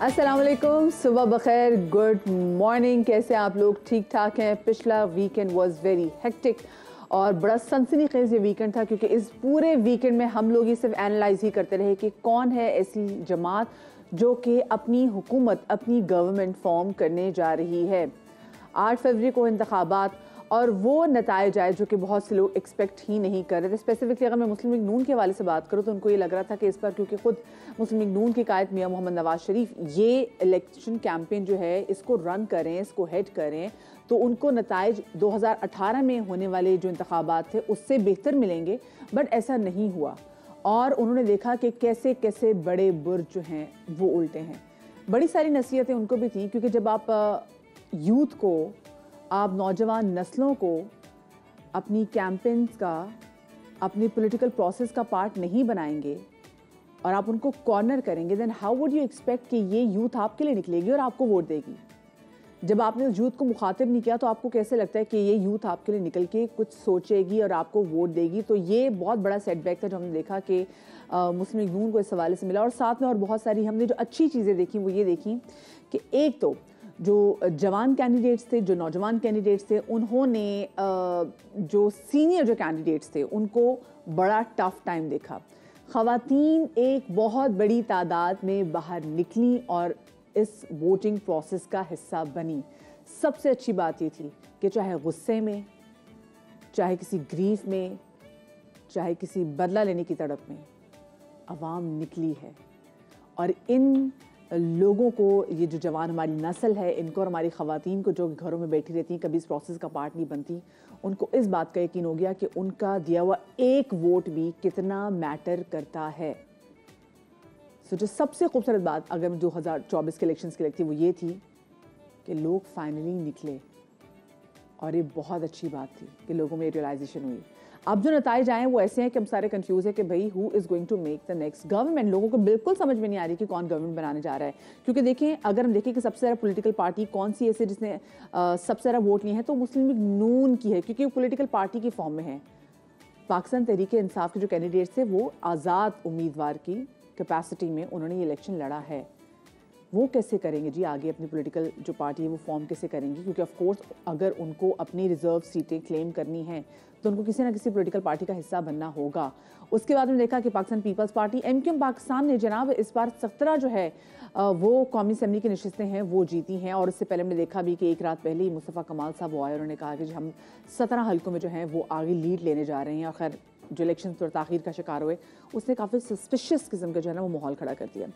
अस्सलाम वालेकुम, सुबह बखैर, गुड मॉर्निंग। कैसे आप लोग? ठीक ठाक हैं? पिछला वीकेंड वाज वेरी हेक्टिक और बड़ा सनसनीखेज ये वीकेंड था, क्योंकि इस पूरे वीकेंड में हम लोग ये सिर्फ एनालाइज ही करते रहे कि कौन है ऐसी जमात जो कि अपनी हुकूमत, अपनी गवर्नमेंट फॉर्म करने जा रही है। 8 फरवरी को इंतखाबात और वो नताइज आए जो कि बहुत से लोग एक्सपेक्ट ही नहीं कर रहे थे। स्पेसिफिकली अगर मैं मुस्लिम लीग नून के हवाले से बात करूँ तो उनको ये लग रहा था कि इस पर, क्योंकि खुद मुस्लिम लीग नून की कायद मियां मोहम्मद नवाज शरीफ ये इलेक्शन कैंपेन जो है इसको रन करें, इसको हेड करें, तो उनको नताइज 2018 में होने वाले जो इंतखाबात थे उससे बेहतर मिलेंगे। बट ऐसा नहीं हुआ और उन्होंने देखा कि कैसे कैसे बड़े बुर्ज जो हैं वो उल्टे हैं। बड़ी सारी नसीहतें उनको भी थी, क्योंकि जब आप यूथ को, आप नौजवान नस्लों को अपनी कैंपेन्स का, अपनी पॉलिटिकल प्रोसेस का पार्ट नहीं बनाएंगे और आप उनको कॉर्नर करेंगे, then how would you expect कि ये यूथ आपके लिए निकलेगी और आपको वोट देगी। जब आपने उस यूथ को मुखातिब नहीं किया तो आपको कैसे लगता है कि ये यूथ आपके लिए निकल के कुछ सोचेगी और आपको वोट देगी। तो ये बहुत बड़ा सेटबैक था जो हमने देखा कि मुस्लिम लीग नून को इस हवाले से मिला। और साथ में और बहुत सारी हमने जो अच्छी चीज़ें देखी वो ये देखी कि एक तो जो जवान कैंडिडेट्स थे, जो नौजवान कैंडिडेट्स थे, उन्होंने जो सीनियर जो कैंडिडेट्स थे उनको बड़ा टफ टाइम देखा। ख़वातीन एक बहुत बड़ी तादाद में बाहर निकली और इस वोटिंग प्रोसेस का हिस्सा बनी। सबसे अच्छी बात ये थी कि चाहे गुस्से में, चाहे किसी ग्रीफ में, चाहे किसी बदला लेने की तड़प में, अवाम निकली है। और इन लोगों को, ये जो जवान हमारी नस्ल है, इनको और हमारी ख़वातीन को जो घरों में बैठी रहती हैं, कभी इस प्रोसेस का पार्ट नहीं बनती, उनको इस बात का यकीन हो गया कि उनका दिया हुआ एक वोट भी कितना मैटर करता है। सो जो सबसे खूबसूरत बात अगर 2024 के इलेक्शंस की लगती है वो ये थी कि लोग फाइनली निकले। और ये बहुत अच्छी बात थी कि लोगों में रियलाइजेशन हुई। अब जो नताइज आए वो ऐसे हैं कि हम सारे कंफ्यूज है कि भाई who is going to make the next government. लोगों को बिल्कुल समझ में नहीं आ रही कि कौन गवर्नमेंट बनाने जा रहा है। क्योंकि देखें, अगर हम देखें कि सबसे ज़्यादा पॉलिटिकल पार्टी कौन सी ऐसे जिसने सबसे ज़्यादा वोट लिए हैं, तो मुस्लिम लीग नून की है, क्योंकि वो पॉलिटिकल पार्टी की फॉर्म में है। पाकिस्तान तहरीक इंसाफ के जो कैंडिडेट्स थे वो आज़ाद उम्मीदवार की कैपेसिटी में उन्होंने ये इलेक्शन लड़ा है। वो कैसे करेंगे जी आगे, अपनी पॉलिटिकल जो पार्टी है वो फॉर्म कैसे करेंगी? क्योंकि ऑफ कोर्स अगर उनको अपनी रिजर्व सीटें क्लेम करनी हैं तो उनको किसी ना किसी पॉलिटिकल पार्टी का हिस्सा बनना होगा। उसके बाद में देखा कि Pakistan Peoples Party MQM Pakistan ने जनाब इस बार 17 जो है वो कौमी असम्बली की नशिस्तें हैं वो जीती हैं। और इससे पहले हमने देखा भी कि एक रात पहले ही मुस्तफ़ा कमाल साहब वो आए, उन्होंने कहा कि हम 17 हल्कों में जो हैं वो आगे लीड लेने जा रहे हैं। और खैर जो इलेक्शन थोड़ा ताख़ीर का शिकार हुए उसने काफ़ी सस्पिशियस किस्म का जो है ना वो माहौल खड़ा कर दिया।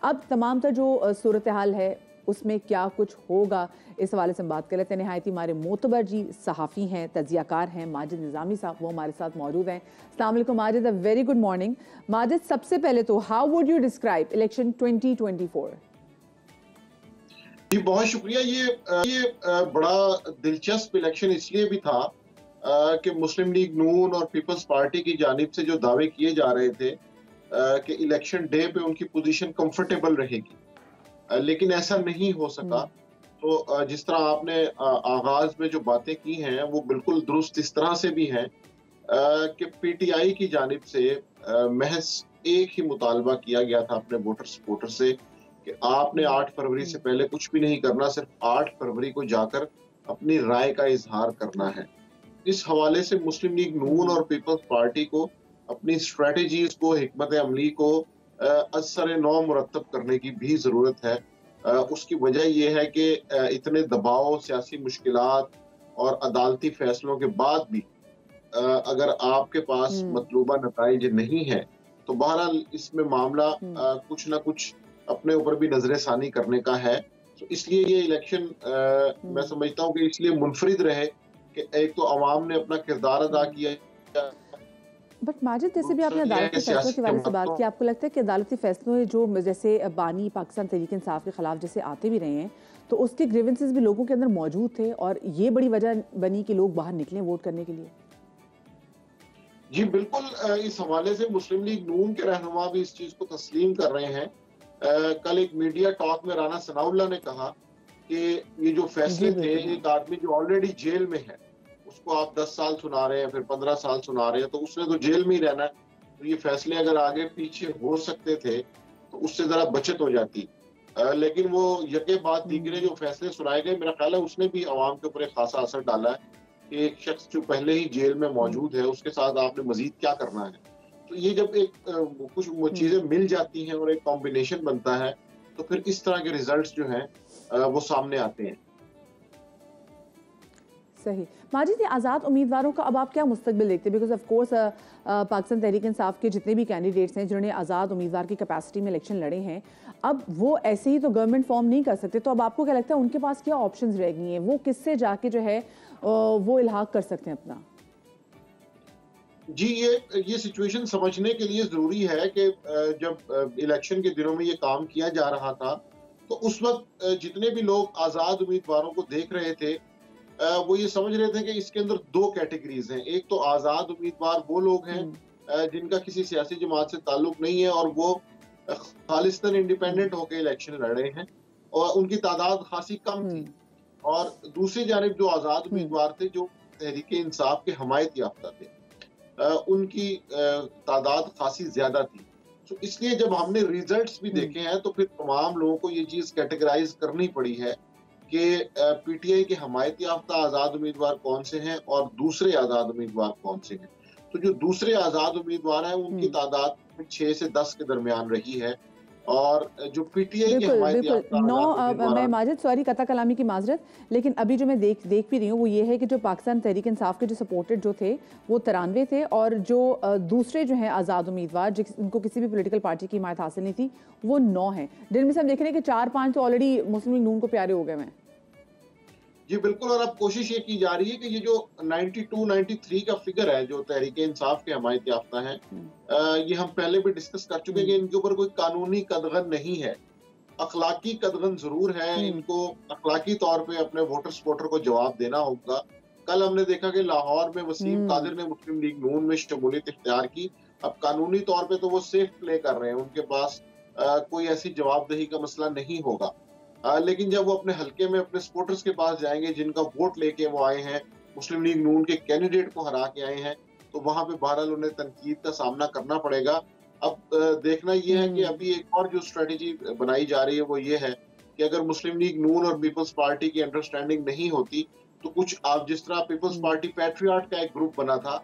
अब तमाम तर जो सूरत हाल है उसमें क्या कुछ होगा इस हवाले से हम बात कर लेते हैं। नहायती हमारे मोतबर जी सहाफ़ी हैं, तजियाकार हैं, माजिद निज़ामी साहब, वो हमारे साथ मौजूद हैं। अस्सलाम वालेकुम माजिद, अ वेरी गुड मॉर्निंग। माजिद, सबसे पहले तो how would you describe election 2024? जी बहुत शुक्रिया। ये बड़ा दिलचस्प इलेक्शन इसलिए भी था कि मुस्लिम लीग नून और पीपल्स पार्टी की जानिब से जो दावे किए जा रहे थे कि इलेक्शन डे पे उनकी पोजीशन कंफर्टेबल रहेगी, लेकिन ऐसा नहीं हो सका। तो जिस तरह आपने आगाज में जो बातें की हैं वो बिल्कुल दुरुस्त इस तरह से भी हैं कि पीटीआई की जानिब से महज एक ही मुतालबा किया गया था अपने वोटर सपोर्टर से कि आपने 8 फरवरी से पहले कुछ भी नहीं करना, सिर्फ 8 फरवरी को जाकर अपनी राय का इजहार करना है। इस हवाले से मुस्लिम लीग नून और पीपल्स पार्टी को अपनी स्ट्रेटजीज को, हिकमत अमली को असर नौ मुरतब करने की भी जरूरत है। उसकी वजह यह है कि इतने दबाव, सियासी मुश्किलात और अदालती फैसलों के बाद भी अगर आपके पास मतलूबा नताइज नहीं है तो बहरहाल इसमें मामला कुछ ना कुछ अपने ऊपर भी नजरसानी करने का है। तो इसलिए ये इलेक्शन मैं समझता हूँ कि इसलिए मुनफरिद रहे कि एक तो अवाम ने अपना किरदार अदा किया। बट माजिद, जैसे भी आपने अदालती फैसलों के बारे में बात की, आपको लगता है कि अदालती फैसलों जो जैसे बानी पाकिस्तान तहरीक इंसाफ के खिलाफ जैसे आते भी रहे हैं तो उसके ग्रीवेंसेस भी लोगों के अंदर मौजूद थे और ये बड़ी वजह बनी कि लोग बाहर निकले वोट करने के लिए? जी बिल्कुल, इस हवाले से मुस्लिम लीग नून के रहनुमा भी इस चीज को तस्लीम कर रहे हैं। कल एक मीडिया टॉक में राना सनाउल्लाह ने कहा कि ये जो फैसले थे, एक आदमी जो ऑलरेडी जेल में है उसको आप 10 साल सुना रहे हैं, फिर 15 साल सुना रहे हैं, तो उसने तो जेल में ही रहना है। तो ये फैसले अगर आगे पीछे हो सकते थे तो उससे जरा बचत हो जाती। लेकिन वो यके बाद दीगरे जो फैसले सुनाए गए, मेरा ख्याल है उसने भी आवाम के ऊपर एक खासा असर डाला है कि एक शख्स जो पहले ही जेल में मौजूद है उसके साथ आपने मजीद क्या करना है। तो ये जब एक कुछ चीजें मिल जाती हैं और एक कॉम्बिनेशन बनता है तो फिर इस तरह के रिजल्ट्स जो हैं वो सामने आते हैं। सही। माजिद, ये आज़ाद उम्मीदवारों का अब आप क्या मुस्तकबिल देखते हैं? Because of course Pakistan Tehreek Insaf के जितने भी कैंडिडेट्स हैं जिन्होंने आज़ाद उम्मीदवार की कैपेसिटी में इलेक्शन लड़े हैं, अब वो ऐसे ही तो गवर्नमेंट फॉर्म नहीं कर सकते, तो अब आपको क्या लगता है उनके पास क्या ऑप्शंस रह गई हैं? वो किससे जाके जो है वो इल्हाक कर सकते हैं अपना? जी, ये सिचुएशन समझने के लिए ज़रूरी है कि जब इलेक्शन के दिनों में ये काम किया जा रहा था, तो उस वक़्त जितने भी लोग आज़ाद उम्मीदवारों को देख रहे थे, वो ये समझ रहे थे कि इसके अंदर 2 कैटेगरीज़ हैं। एक तो आज़ाद उम्मीदवार वो लोग हैं जिनका किसी सियासी जमात से ताल्लुक नहीं है और वो खालिस्तन इंडिपेंडेंट होकर इलेक्शन लड़ रहे हैं और उनकी तादाद खासी कम थी। और दूसरी जानिब जो आज़ाद उम्मीदवार थे, जो तहरीक इंसाफ के हमायत याफ्ता थे, उनकी तादाद खासी ज्यादा थी। तो इसलिए जब हमने रिजल्ट्स भी देखे हैं तो फिर तमाम लोगों को ये चीज कैटेगराइज करनी पड़ी है कि पीटीआई के हमायत याफ्ता आज़ाद उम्मीदवार कौन से हैं और दूसरे आज़ाद उम्मीदवार कौन से हैं। तो जो दूसरे आज़ाद उम्मीदवार हैं उनकी तादाद 6 से 10 के दरमियान रही है और जो पीटीआई के हमायत याफ्ता मैं माजिद सॉरी कता कलामी की माजरत, लेकिन अभी जो मैं देख भी रही हूँ वो ये है कि जो पाकिस्तान तहरीक इंसाफ के जो सपोर्टेड जो थे वो 93 थे और जो दूसरे जो हैं आज़ाद उम्मीदवार जिनको किसी भी पॉलिटिकल पार्टी की हिमायत हासिल नहीं थी वो 9 हैं, जिनमें से हम देख रहे हैं कि 4-5 तो ऑलरेडी मुस्लिम लीग नून को प्यारे हो गए हैं। जी बिल्कुल, और अब कोशिश ये की जा रही है कि ये जो 92-93 का फिगर है जो तहरीक इंसाफ के हमायत याफ्ता है, ये हम पहले भी डिस्कस कर चुके हैं कि इनके ऊपर कोई कानूनी कदगन नहीं है, अखलाकी कदगन जरूर है। इनको अखलाकी तौर पे अपने वोटर सपोर्टर को जवाब देना होगा। कल हमने देखा कि लाहौर में वसीम कादिर ने मुस्लिम लीग नून में शमूलियत इख्तियार की। अब कानूनी तौर पे तो वो सेफ प्ले कर रहे हैं, उनके पास कोई ऐसी जवाबदेही का मसला नहीं होगा। लेकिन जब वो अपने हलके में अपने सपोर्टर्स के पास जाएंगे जिनका वोट लेके वो आए हैं, मुस्लिम लीग नून के कैंडिडेट को हरा के आए हैं, तो वहां पे बहरहाल उन्हें तनकीद का सामना करना पड़ेगा। अब देखना ये है कि अभी एक और जो स्ट्रेटेजी बनाई जा रही है वो ये है कि अगर मुस्लिम लीग नून और पीपल्स पार्टी की अंडरस्टैंडिंग नहीं होती तो कुछ आप जिस तरह पीपल्स पार्टी पैट्रियट का एक ग्रुप बना था,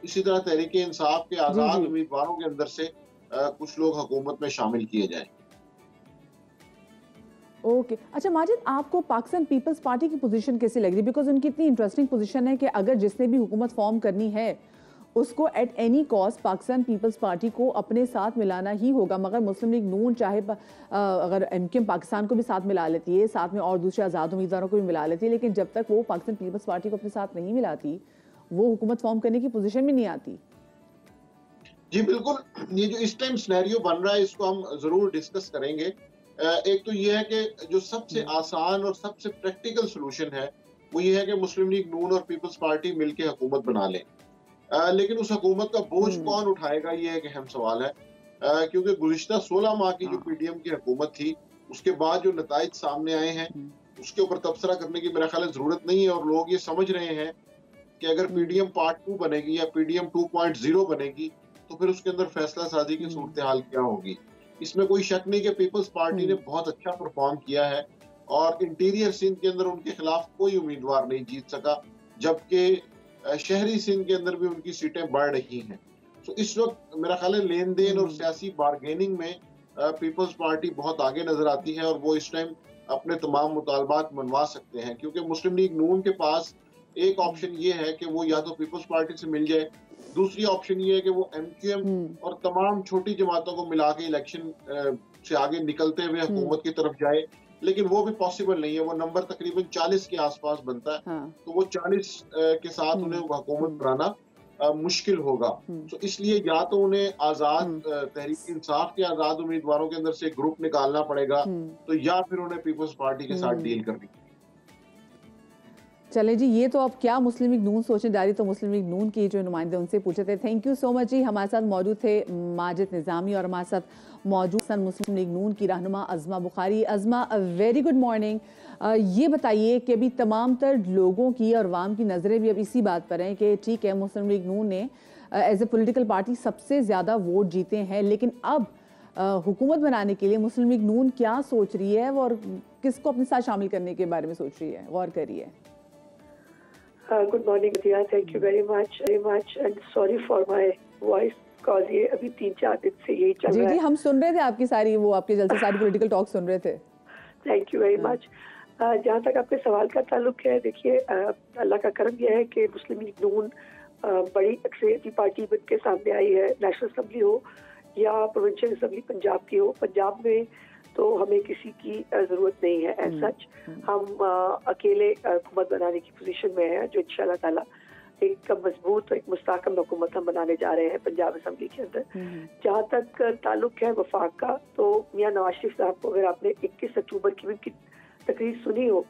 इसी तरह तहरीक इंसाफ के आजाद उम्मीदवारों के अंदर से कुछ लोग हुकूमत में शामिल किए जाए। ओके अच्छा माजिद, आपको पाकिस्तान पीपल्स पार्टी की पोजीशन कैसी लग रही है? बिकॉज उनकी इतनी इंटरेस्टिंग पोजीशन है कि अगर जिसने भी हुकूमत फॉर्म करनी है उसको at any cost Pakistan Peoples Party को अपने साथ मिलाना ही होगा, मगर मुस्लिम लीग नून चाहे अगर एमक्यूएम पाकिस्तान को भी साथ मिला लेती है, साथ में और दूसरे आज़ाद उम्मीदवारों को भी मिला लेती है, लेकिन जब तक वो पाकिस्तान पीपल्स पार्टी को अपने साथ नहीं मिलाती वो हुकूमत फॉर्म करने की पोजीशन में नहीं आती। जी बिल्कुल, ये जो इस टाइम सिनेरियो बन रहा है इसको हम जरूर डिस्कस करेंगे। एक तो ये है कि जो सबसे आसान और सबसे प्रैक्टिकल सोल्यूशन है वो ये है कि मुस्लिम लीग नून और पीपल्स पार्टी मिलकर हुकूमत बना लें। लेकिन उस हुकूमत का बोझ कौन उठाएगा ये एक अहम सवाल है, क्योंकि गुज़िश्ता 16 माह की जो पीडीएम की हुकूमत थी उसके बाद जो नताइज सामने आए हैं उसके ऊपर तबसरा करने की मेरा ख्याल जरूरत नहीं है। और लोग ये समझ रहे हैं कि अगर पीडीएम पार्ट 2 बनेगी या पीडीएम 2.0 बनेगी तो फिर उसके अंदर फैसला साजी की सूरत हाल क्या होगी। इसमें कोई शक नहीं कि पीपल्स पार्टी ने बहुत अच्छा परफॉर्म किया है और इंटीरियर सिंध के अंदर उनके खिलाफ कोई उम्मीदवार नहीं जीत सका, जबकि शहरी सिंध के अंदर भी उनकी सीटें बढ़ रही हैं। तो इस वक्त मेरा ख्याल है लेन देन और सियासी बारगेनिंग में पीपल्स पार्टी बहुत आगे नजर आती है और वो इस टाइम अपने तमाम मुतालबात मनवा सकते हैं, क्योंकि मुस्लिम लीग नून के पास एक ऑप्शन ये है कि वो या तो पीपल्स पार्टी से मिल जाए, दूसरी ऑप्शन ये है कि वो एमक्यूएम और तमाम छोटी जमातों को मिला के इलेक्शन से आगे निकलते हुए हुकूमत की तरफ जाए, लेकिन वो भी पॉसिबल नहीं है। वो नंबर तकरीबन 40 के आसपास बनता है, तो वो 40 के साथ उन्हें हुकूमत बनाना मुश्किल होगा। तो इसलिए या तो उन्हें आजाद तहरीक इंसाफ के आजाद उम्मीदवारों के अंदर से एक ग्रुप निकालना पड़ेगा, तो या फिर उन्हें पीपल्स पार्टी के साथ डील करनी। चले जी, ये तो अब क्या मुस्लिम लीग नून सोचने जा रही, तो मुस्लिम लीग नून की जो नुमाइंदे उनसे पूछे थे। थैंक यू सो मच जी। हमारे साथ मौजूद थे माजिद निज़ामी और हमारे साथ मौजूद मुस्लिम लीग नून की रहनुमा Azma Bukhari. Azma, very good morning. ये बताइए कि अभी तमाम तर लोगों की और अवाम की नज़रें भी अब इसी बात पर हैं कि ठीक है मुस्लिम लीग नून ने एज ए पोलिटिकल पार्टी सबसे ज़्यादा वोट जीते हैं, लेकिन अब हुकूमत बनाने के लिए मुस्लिम लीग नून क्या सोच रही है और किसको अपने साथ शामिल करने के बारे में सोच रही है, गौर करी है? गुड मॉर्निंग दिया, thank you very much and sorry for my voice cause ये अभी 3-4 दिन से यही चल रहा है। जी, हम सुन रहे थे आपकी आपके जलसे सारी पॉलिटिकल टॉक सुन रहे थे। Thank you very much. जहाँ तक आपके सवाल का ताल्लुक है, देखिए अल्लाह का करम यह है कि मुस्लिम लीग नून बड़ी अक्सरियती पार्टी बन के सामने आई है। नेशनल असम्बली हो या प्रोविंशियल असम्बली पंजाब की हो, पंजाब में तो हमें किसी की ज़रूरत नहीं है एज सच। हम अकेले हुकूमत बनाने की पोजीशन में है, जो इंशाल्लाह ताला एक मजबूत एक मुस्तहकम हुकूमत हम बनाने जा रहे हैं पंजाब असम्बली के अंदर। जहाँ तक ताल्लुक है वफाक का, तो मियां नवाज शरीफ साहब को अगर आपने 21 अक्टूबर की भी तकरीर सुनी हो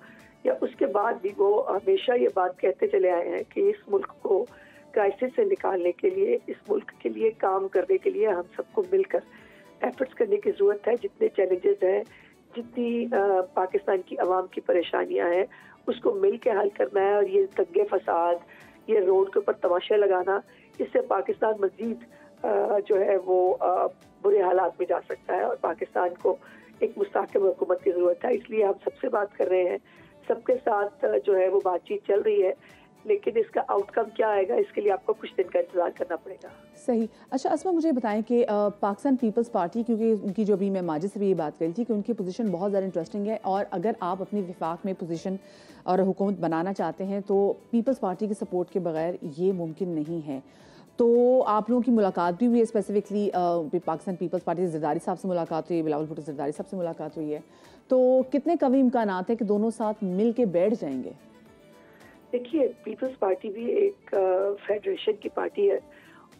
या उसके बाद भी, वो हमेशा ये बात कहते चले आए हैं कि इस मुल्क को क्राइसिस से निकालने के लिए, इस मुल्क के लिए काम करने के लिए हम सबको मिलकर एफर्ट्स करने की ज़रूरत है। जितने चैलेंजेस हैं, जितनी पाकिस्तान की आवाम की परेशानियां हैं, उसको मिल के हल करना है। और ये दंगे फसाद, ये रोड के ऊपर तमाशे लगाना, इससे पाकिस्तान मजीद जो है वो बुरे हालात में जा सकता है और पाकिस्तान को एक मुस्तहकम हुकूमत की ज़रूरत है। इसलिए हम सबसे बात कर रहे हैं, सबके साथ जो है वो बातचीत चल रही है, लेकिन इसका आउटकम क्या आएगा इसके लिए आपको कुछ दिन का इंतजार करना पड़ेगा। सही। अच्छा अस्मा, मुझे बताएं कि पाकिस्तान पीपल्स पार्टी, क्योंकि उनकी जो अभी मैं माजिद से भी ये बात करी थी कि उनकी पोजीशन बहुत ज़्यादा इंटरेस्टिंग है और अगर आप अपनी विफाक में पोजीशन और हुकूमत बनाना चाहते हैं तो पीपल्स पार्टी के सपोर्ट के बगैर ये मुमकिन नहीं है। तो आप लोगों की मुलाकात भी हुई है, स्पेसिफिकली पाकिस्तान पीपल्स पार्टी से जरदारी साहब से मुलाकात हुई है, बिलावल भुट्टो जरदारी साहब से मुलाकात हुई है, तो कितने कभी इम्कानात है कि दोनों साथ मिल के बैठ जाएंगे? देखिए, पीपल्स पार्टी भी एक फेडरेशन की पार्टी है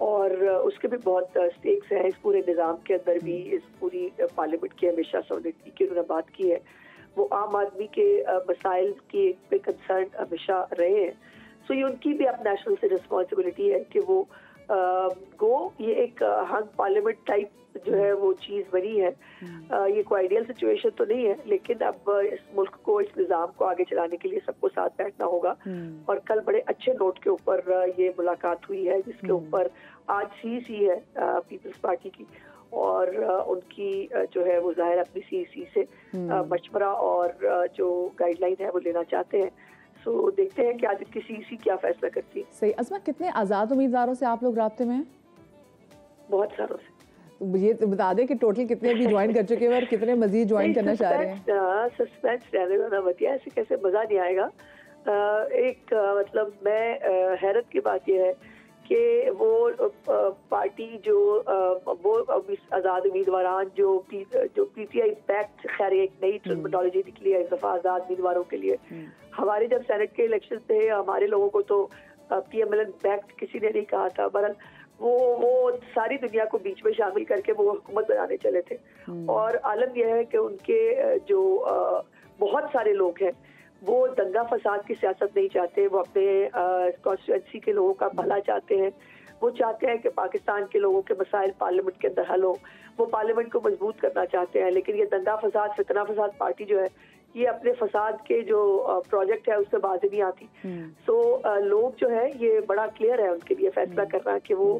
और उसके भी बहुत स्टेक्स हैं इस पूरे निज़ाम के अंदर भी। इस पूरी पार्लियामेंट की हमेशा सॉलिडिटी की उन्होंने बात की है। वो आम आदमी के मसाइल की पे कंसर्न हमेशा रहे हैं। सो ये उनकी भी अब नेशनल से रिस्पॉन्सिबिलिटी है कि वो ये एक हंग पार्लियामेंट टाइप जो है वो चीज़ बनी है। ये कोई आइडियल सिचुएशन तो नहीं है, लेकिन अब इस मुल्क को, इस निज़ाम को आगे चलाने के लिए सबको साथ बैठना होगा। और कल बड़े अच्छे नोट के ऊपर ये मुलाकात हुई है, जिसके ऊपर आज सीईसी है पीपल्स पार्टी की, और उनकी जो है वो जाहिर अपनी सीईसी से मशवरा और जो गाइडलाइन है वो लेना चाहते हैं। सो देखते हैं कि आज इनकी सीईसी क्या फैसला करती है। सही। अस्मा, कितने आज़ाद उम्मीदवारों से आप लोग राब्ते में हैं? बहुत सारों से। ये तो बता दें कि टोटल कितने भी ज्वाइन कर चुके हैं और कितने मजीद ज्वाइन करना चाह रहे हैं? सस्पेंस रहने दो ना बतिया, ऐसे कैसे मजा नहीं आएगा। मतलब मैं हैरत की बात यह है कि वो पार्टी जो वो आज़ाद उम्मीदवार जो पीटीआई पैक्ट, खैर एक नई टर्मिनोलॉजी निकली है इस दफा आज़ाद उम्मीदवारों के लिए। हमारे जब सेनेट के इलेक्शन थे, हमारे लोगों को तो पीएमएलएन पैक्ट किसी ने नहीं कहा था, बरल वो सारी दुनिया को बीच में शामिल करके वो हुकूमत बनाने चले थे। और आलम यह है कि उनके जो बहुत सारे लोग हैं वो दंगा फसाद की सियासत नहीं चाहते। वो अपने कॉन्स्टिट्यूएंसी के लोगों का भला चाहते हैं। वो चाहते हैं कि पाकिस्तान के लोगों के मसाइल पार्लियामेंट के अंदर हल हो। वो पार्लियामेंट को मजबूत करना चाहते हैं। लेकिन ये दंगा फसाद, फितना फसाद पार्टी जो है, ये अपने फसाद के जो प्रोजेक्ट है उससे बाज नहीं आती। सो लोग जो है, ये बड़ा क्लियर है उनके लिए फैसला करना कि वो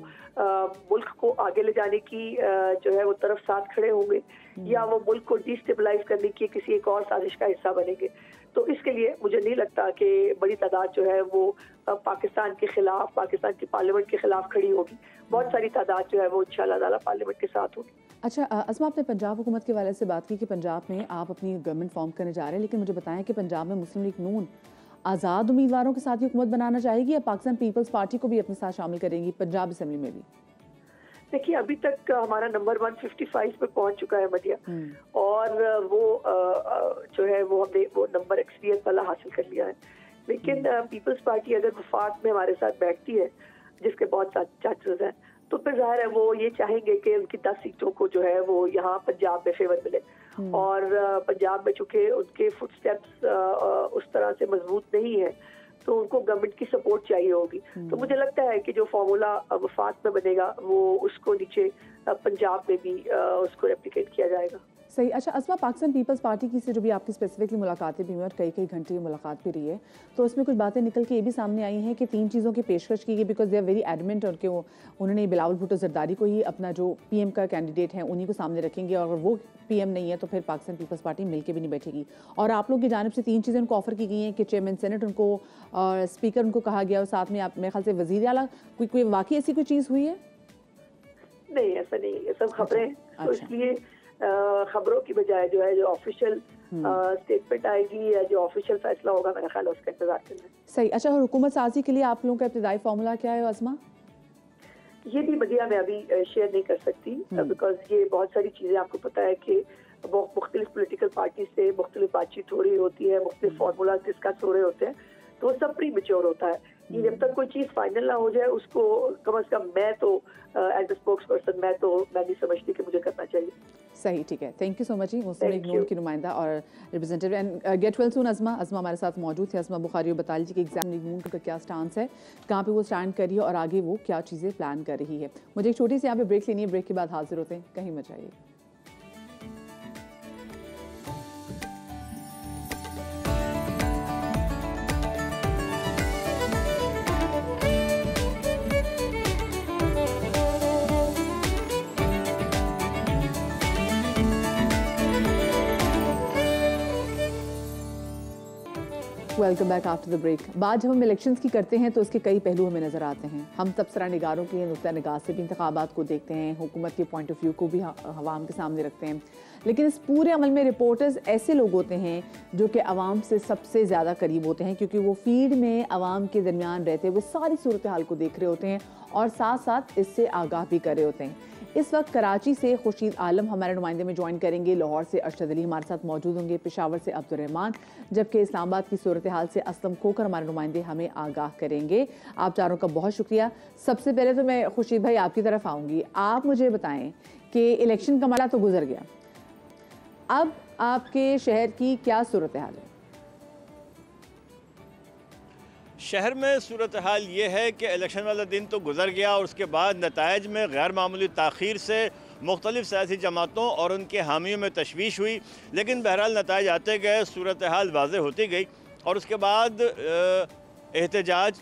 मुल्क को आगे ले जाने की जो है वो तरफ साथ खड़े होंगे या वो मुल्क को डिस्टेबलाइज करने की किसी एक और साजिश का हिस्सा बनेंगे। तो इसके लिए मुझे नहीं लगता कि बड़ी तादाद जो है वो पाकिस्तान के खिलाफ, पाकिस्तान की पार्लियामेंट के खिलाफ खड़ी होगी। बहुत सारी तादाद जो है वो इंशाल्लाह ताला पार्लियामेंट के साथ होगी। अच्छा अस्मा, आपने पंजाब हुकूमत के वाले से बात की कि पंजाब में आप अपनी गवर्नमेंट फॉर्म करने जा रहे हैं, लेकिन मुझे बताएं कि पंजाब में मुस्लिम लीग नून आज़ाद उम्मीदवारों के साथ ही हुकूमत बनाना चाहेगी या पाकिस्तान पीपल्स पार्टी को भी अपने साथ शामिल करेंगी पंजाब असेंबली में भी? देखिए, अभी तक हमारा नंबर 155 पे पहुंच चुका है मदिया, और वो जो है वो हमने वो नंबर एक्सपीरियंस वाला हासिल कर लिया है। लेकिन पीपल्स पार्टी अगर वफाक में हमारे साथ बैठती है, जिसके बहुत सारे चांसेस हैं, तो फिर जाहिर है वो ये चाहेंगे कि उनकी 10 सीटों को जो है वो यहाँ पंजाब में फेवर मिले। और पंजाब में चूंकि उनके फुटस्टेप्स उस तरह से मजबूत नहीं है, तो उनको गवर्नमेंट की सपोर्ट चाहिए होगी। तो मुझे लगता है कि जो फॉर्मूला वफाक में बनेगा वो उसको नीचे पंजाब में भी उसको रेप्लिकेट किया जाएगा। सही। अच्छा असमा, पाकिस्तान पीपल्स पार्टी की से जो भी आपकी स्पेसिफिकली मुलाकातें भी हुई और कई कई घंटे की मुलाकात भी रही है, तो उसमें कुछ बातें निकल के ये भी सामने आई हैं कि 3 चीज़ों की पेशकश की गई, because they are very adamant, और कि उन्होंने बिलावल भुट्टो जरदारी को ही अपना जो पीएम का कैंडिडेट है उन्हीं को सामने रखेंगे, और अगर वो पीएम नहीं है तो फिर पाकिस्तान पीपल्स पार्टी मिलकर भी नहीं बैठेगी। और आप लोग की जानिब से 3 चीज़ें उनको ऑफर की गई हैं कि चेयरमैन सेनेट उनको और स्पीकर उनको कहा गया, और साथ में आप मेरे ख्याल से वज़ीर आला, कोई वाकई ऐसी कोई चीज़ हुई है? नहीं, ऐसा नहीं, ये सब खबरें हैं। तो अच्छा। इसलिए खबरों की बजाय जो है, जो ऑफिशियल स्टेटमेंट आएगी या जो ऑफिशियल फैसला होगा, मेरा ख्याल है उसका इंतजार करना है। सही। अच्छा, और हुकूमत साजी के लिए आप लोगों का इब्तिदाई फार्मूला क्या है असमा? ये भी मीडिया में अभी शेयर नहीं कर सकती, बिकॉज ये बहुत सारी चीजें, आपको पता है कि मुख्तलिफ पोलिटिकल पार्टी से मुख्तलिफ बातचीट हो रही होती है, मुख्तलिफ फार्मूला डिस्कस हो रहे होते हैं, तो वो सब प्री मैच्योर होता है। ये जब तक कोई चीज फाइनल ना हो जाए, उसको कम से कम मैं तो एज अ स्पोक्स पर्सन मैं नहीं समझती कि मुझे करना चाहिए। सही, ठीक है। थैंक यू सो मच जी, मुस्लिम लीग नून की नुमाइंदा और representative, and get well soon Azma. Azma हमारे साथ मौजूद थे। अज़मा बुखारी, बता लीजिए कि एग्जैक्ट लीग नून का क्या स्टांस है, कहाँ पे वो स्टैंड कर रही है और आगे वो क्या चीज़ें प्लान कर रही है। मुझे एक छोटी सी यहाँ पे ब्रेक लेनी है, ब्रेक के बाद हाजिर होते हैं, कहीं मत जाइए। Welcome back after the break. बात जब हम इलेक्शंस की करते हैं तो उसके कई पहलू हमें नज़र आते हैं। हम तबसरा निगारों के नुक्ता निगाह से भी इंतखाबात को देखते हैं, हुकूमत के पॉइंट ऑफ व्यू को भी अवाम के सामने रखते हैं, लेकिन इस पूरे अमल में रिपोर्टर्स ऐसे लोग होते हैं जो कि अवाम से सबसे ज़्यादा करीब होते हैं, क्योंकि वो फील्ड में अवाम के दरमियान रहते हुए सारी सूरत हाल को देख रहे होते हैं और साथ साथ इससे आगाह भी कर रहे होते हैं। इस वक्त कराची से खुर्शीद आलम हमारे नुमाइंदे में ज्वाइन करेंगे, लाहौर से अरशद अली हमारे साथ मौजूद होंगे, पेशावर से अब्दुल रहमान, जबकि इस्लामाबाद की सूरत हाल से असलम खोकर हमारे नुमाइंदे हमें आगाह करेंगे। आप चारों का बहुत शुक्रिया। सबसे पहले तो मैं खुर्शीद भाई आपकी तरफ आऊँगी। आप मुझे बताएं कि इलेक्शन का मरहला तो गुजर गया, अब आपके शहर की क्या सूरत हाल है? शहर में सूरत हाल ये है कि इलेक्शन वाला दिन तो गुजर गया और उसके बाद नताइज में गैर मामूली ताख़ीर से मुख्तलिफ सियासी जमातों और उनके हामियों में तशवीश हुई, लेकिन बहरहाल नताइज आते गए, सूरत हाल वाज़ेह होती गई और उसके बाद एहतजाज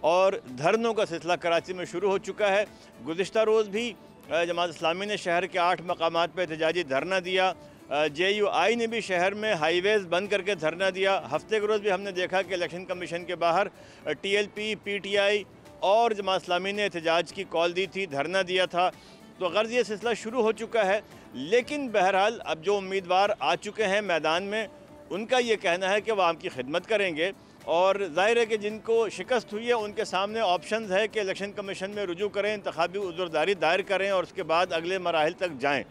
और धरनों का सिलसिला कराची में शुरू हो चुका है। गुज़िश्ता रोज़ भी जमात इस्लामी ने शहर के 8 मकामात पर एहतजाजी धरना दिया। JUI ने भी शहर में हाईवेज़ बंद करके धरना दिया। हफ्ते के रोज़ भी हमने देखा कि इलेक्शन कमीशन के बाहर TLP, PTI और जमात इस्लामी ने एहतजाज की कॉल दी थी, धरना दिया था। तो गर्ज़ ये सिलसिला शुरू हो चुका है, लेकिन बहरहाल अब जो उम्मीदवार आ चुके हैं मैदान में, उनका ये कहना है कि वह आम की खिदमत करेंगे और ज़ाहिर है कि जिनको शिकस्त हुई है उनके सामने ऑप्शंस है कि इलेक्शन कमीशन में रुजू करें, इंतखाबी उज़्रदारी दायर करें और उसके बाद अगले मराहिल तक जाएँ।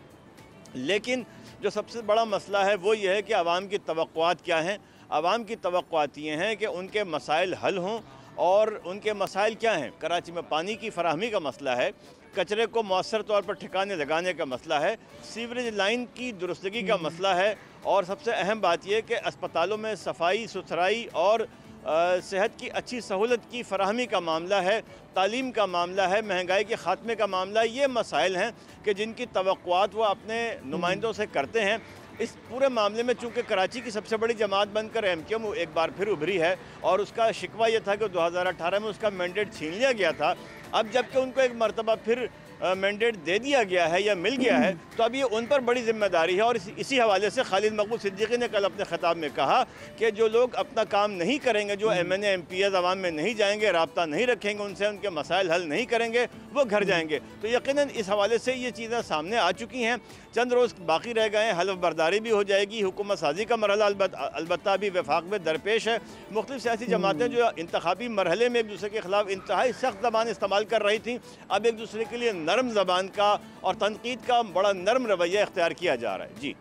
लेकिन जो सबसे बड़ा मसला है वो ये है कि आवाम की तवक्कुआत क्या हैं। आवाम की तवक्कुआत ये हैं कि उनके मसाइल हल हों, और उनके मसाइल क्या हैं? कराची में पानी की फराहमी का मसला है, कचरे को मौसर तौर पर ठिकाने लगाने का मसला है, सीवरेज लाइन की दुरुस्तगी का मसला है, और सबसे अहम बात यह कि अस्पतालों में सफाई सुथराई और सेहत की अच्छी सहूलत की फराहमी का मामला है, तालीम का मामला है, महंगाई के ख़ात्मे का मामला। ये मसाइल हैं कि जिनकी तवक्कुआत वो अपने नुमाइंदों से करते हैं। इस पूरे मामले में चूँकि कराची की सबसे बड़ी जमात बनकर MQM एक बार फिर उभरी है और उसका शिकवा ये था कि 2018 में उसका मैंडेट छीन लिया गया था। अब जबकि उनको एक मरतबा फिर मैंडेट दे दिया गया है या मिल गया है, तो अब ये उन पर बड़ी जिम्मेदारी है। और इसी हवाले से खालिद मकबूल सिद्दीकी ने कल अपने ख़िताब में कहा कि जो लोग अपना काम नहीं करेंगे, जो MNA MPs अवाम में नहीं जाएंगे, रब्ता नहीं रखेंगे उनसे, उनके मसाइल हल नहीं करेंगे, वो घर जाएंगे। तो यकीनन इस हवाले से ये चीज़ें सामने आ चुकी हैं। चंद रोज़ बाकी रह गए हैं, हलफ बर्दारी भी हो जाएगी। हुकूमत साजी का मरहला अलबत्ता भी वफाक में दरपेश है। मुख्तलिफ सियासी जमातें जो इंतखाबी मरहले में एक दूसरे के खिलाफ इंतहाई सख्त ज़बान इस्तेमाल कर रही थी, अब एक दूसरे के लिए नरम ज़बान का और तनकीद का बड़ा नरम रवैया इख्तियार किया जा रहा है। जी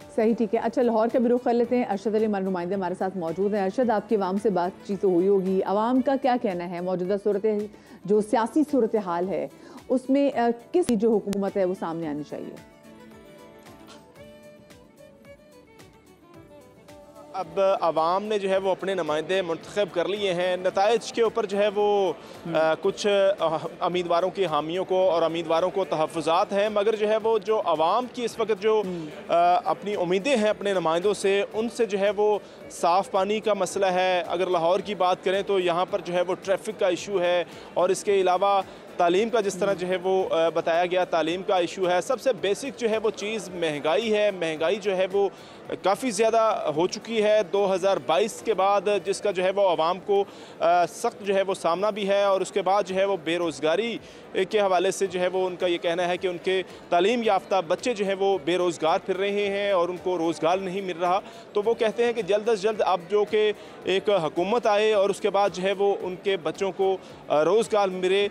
सही, ठीक है। अच्छा, लाहौर का भी रुख कर लेते हैं। अरशद अली हमारे नुमाइंदे हमारे साथ मौजूद हैं। अरशद, आपकी अवाम से बातचीत तो हुई होगी, अवाम का क्या कहना है मौजूदा सूरत जो सियासी सूरत हाल है उसमें किस जो हुकूमत है वो सामने आनी चाहिए? अब आवाम ने जो है वो अपने नुमाइंदे मुंतखब कर लिए हैं। नताइज के ऊपर जो है वो कुछ उम्मीदवारों की हामियों को और उम्मीदवारों को तहफ़्फ़ुज़ात हैं, मगर जो है वो जो आवाम की इस वक्त जो अपनी उम्मीदें हैं अपने नुमाइंदों से, उनसे जो है वो साफ़ पानी का मसला है। अगर लाहौर की बात करें तो यहाँ पर जो है वो ट्रैफिक का इशू है, और इसके अलावा तालीम का जिस तरह जो है वो बताया गया, तालीम का इशू है। सबसे बेसिक जो है वो चीज़ महंगाई है। महंगाई जो है वो काफ़ी ज़्यादा हो चुकी है 2022 के बाद, जिसका जो है वो आवाम को सख्त जो है वो सामना भी है। और उसके बाद जो है वो बेरोज़गारी के हवाले से जो है वो उनका ये कहना है कि उनके तालीम याफ्ता बच्चे जो है वो बेरोज़गार फिर रहे हैं और उनको रोज़गार नहीं मिल रहा। तो वो कहते हैं कि जल्द अज जल्द अब जो कि एक हुकूमत आए और उसके बाद जो है वो उनके बच्चों को रोज़गार मिले।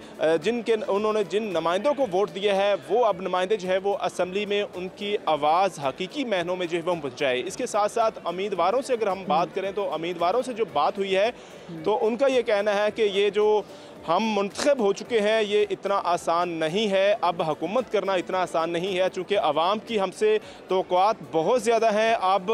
उन्होंने जिन नुमाइंदों को वोट दिया है वो अब नुमाइंदे जो है वो असम्बली में उनकी आवाज़ हकीकी मायनों में जो है वो पहुँचाए। इसके साथ साथ उम्मीदवारों से अगर हम बात करें तो उम्मीदवारों से जो बात हुई है तो उनका ये कहना है कि ये जो हम मुंतखब हो चुके हैं ये इतना आसान नहीं है, अब हुकूमत करना इतना आसान नहीं है, चूँकि आवाम की हमसे तवक्कुआत बहुत ज़्यादा हैं। अब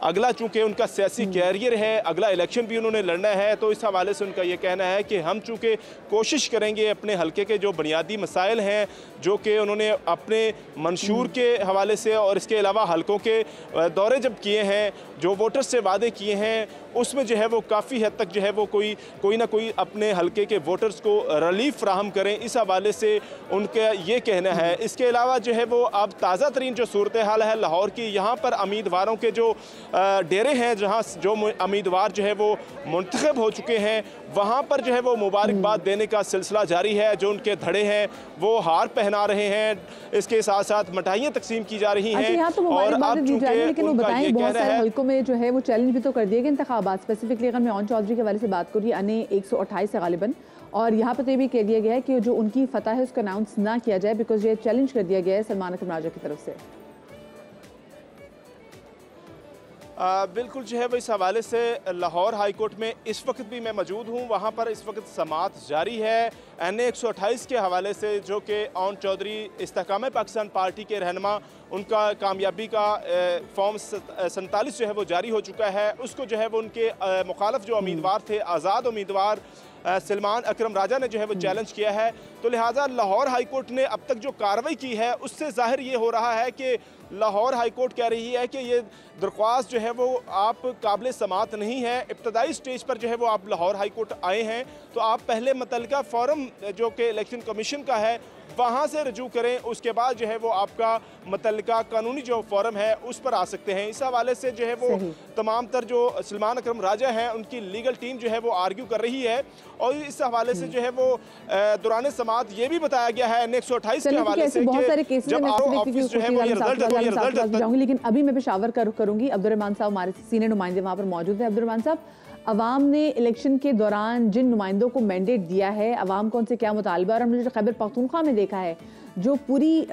अगला चूँकि उनका सियासी कैरियर है, अगला इलेक्शन भी उन्होंने लड़ना है, तो इस हवाले से उनका ये कहना है कि हम चूँकि कोशिश करेंगे अपने हल्के के जो बुनियादी मसाइल हैं, जो कि उन्होंने अपने मंशूर के हवाले से और इसके अलावा हल्कों के दौरे जब किए हैं, जो वोटर्स से वादे किए हैं, उसमें जो है वो काफ़ी हद तक जो है वो कोई ना कोई अपने हल्के के वोटर्स को रिलीफ फ्राहम करें, इस हवाले से उनका ये कहना है। इसके अलावा जो है वो अब ताज़ा तरीन जो सूरत हाल है लाहौर की, यहाँ पर उम्मीदवारों के जो डेरे हैं, जहाँ जो उम्मीदवार जो है वो मुंतखब हो चुके हैं, वहाँ पर जो है वो मुबारकबाद देने का सिलसिला जारी है। जो उनके धड़े हैं वो हार पहना रहे हैं, इसके साथ साथ मिठाइयाँ तकसीम की जा रही हैं। यहाँ तो मुबारकबाद दी जा रही है, लेकिन वो बताएं बहुत सारे हल्कों में जो है वो चैलेंज भी तो कर दिए गए इंतखाबात। स्पेसिफिकली अगर मैं ओन चौधरी के हवाले से बात करूँ, अने 128 है गालिबन, और यहाँ पर तो ये भी कह दिया गया है कि जो उनकी फतह है उसको अनाउंस ना किया जाए, बिकॉज ये चैलेंज कर दिया गया है सलमान अकरम राजा की तरफ से। बिल्कुल जो है वो इस हवाले से लाहौर हाई कोर्ट में इस वक्त भी मैं मौजूद हूँ, वहाँ पर इस वक्त समाअत जारी है। NA 128 के हवाले से, जो कि ओन चौधरी इस्तेहकाम पाकिस्तान पार्टी के रहनुमा, उनका कामयाबी का फॉर्म 47 जो है वो जारी हो चुका है। उसको जो है वो उनके मुखालफ जो उम्मीदवार थे, आज़ाद उम्मीदवार सलमान अकरम राजा ने जो है वो चैलेंज किया है। तो लिहाजा लाहौर हाई कोर्ट ने अब तक जो कार्रवाई की है उससे जाहिर ये हो रहा है कि लाहौर हाई कोर्ट कह रही है कि ये दरख्वास्त जो है वो आप काबिल समाअत नहीं है। इब्तदाई स्टेज पर जो है वो आप लाहौर हाई कोर्ट आए हैं, तो आप पहले मुतल्लिका फॉरम जो कि इलेक्शन कमीशन का है वहाँ से रजू करें, उसके बाद जो है वो आपका मुतल्लिका कानूनी जो फॉरम है उस पर आ सकते हैं। इस हवाले से जो है वो तमाम तर जो सलमान अकरम राजा हैं उनकी लीगल टीम जो है वो आर्ग्यू कर रही है। और इस हवाले से जो है वो दौरान समाअत ये भी बताया गया है NA 128 के हवाले से बहुत सारे केसेस जब ऑफिस जो है वो रिजल्ट जाऊंगी, लेकिन अभी मैं पेशावर करूंगी। अब्दुर्रहमान साहब हमारे सीनियर नुमाइंदे वहाँ पर मौजूद हैं। अब्दुर्रहमान साहब, अवाम ने इलेक्शन के दौरान जिन नुमाइंदों को मैंडेट दिया है, अवाम को उनसे क्या मुतालबा, और हमने जो खैबर पख्तूनख्वा में देखा है जो पूरी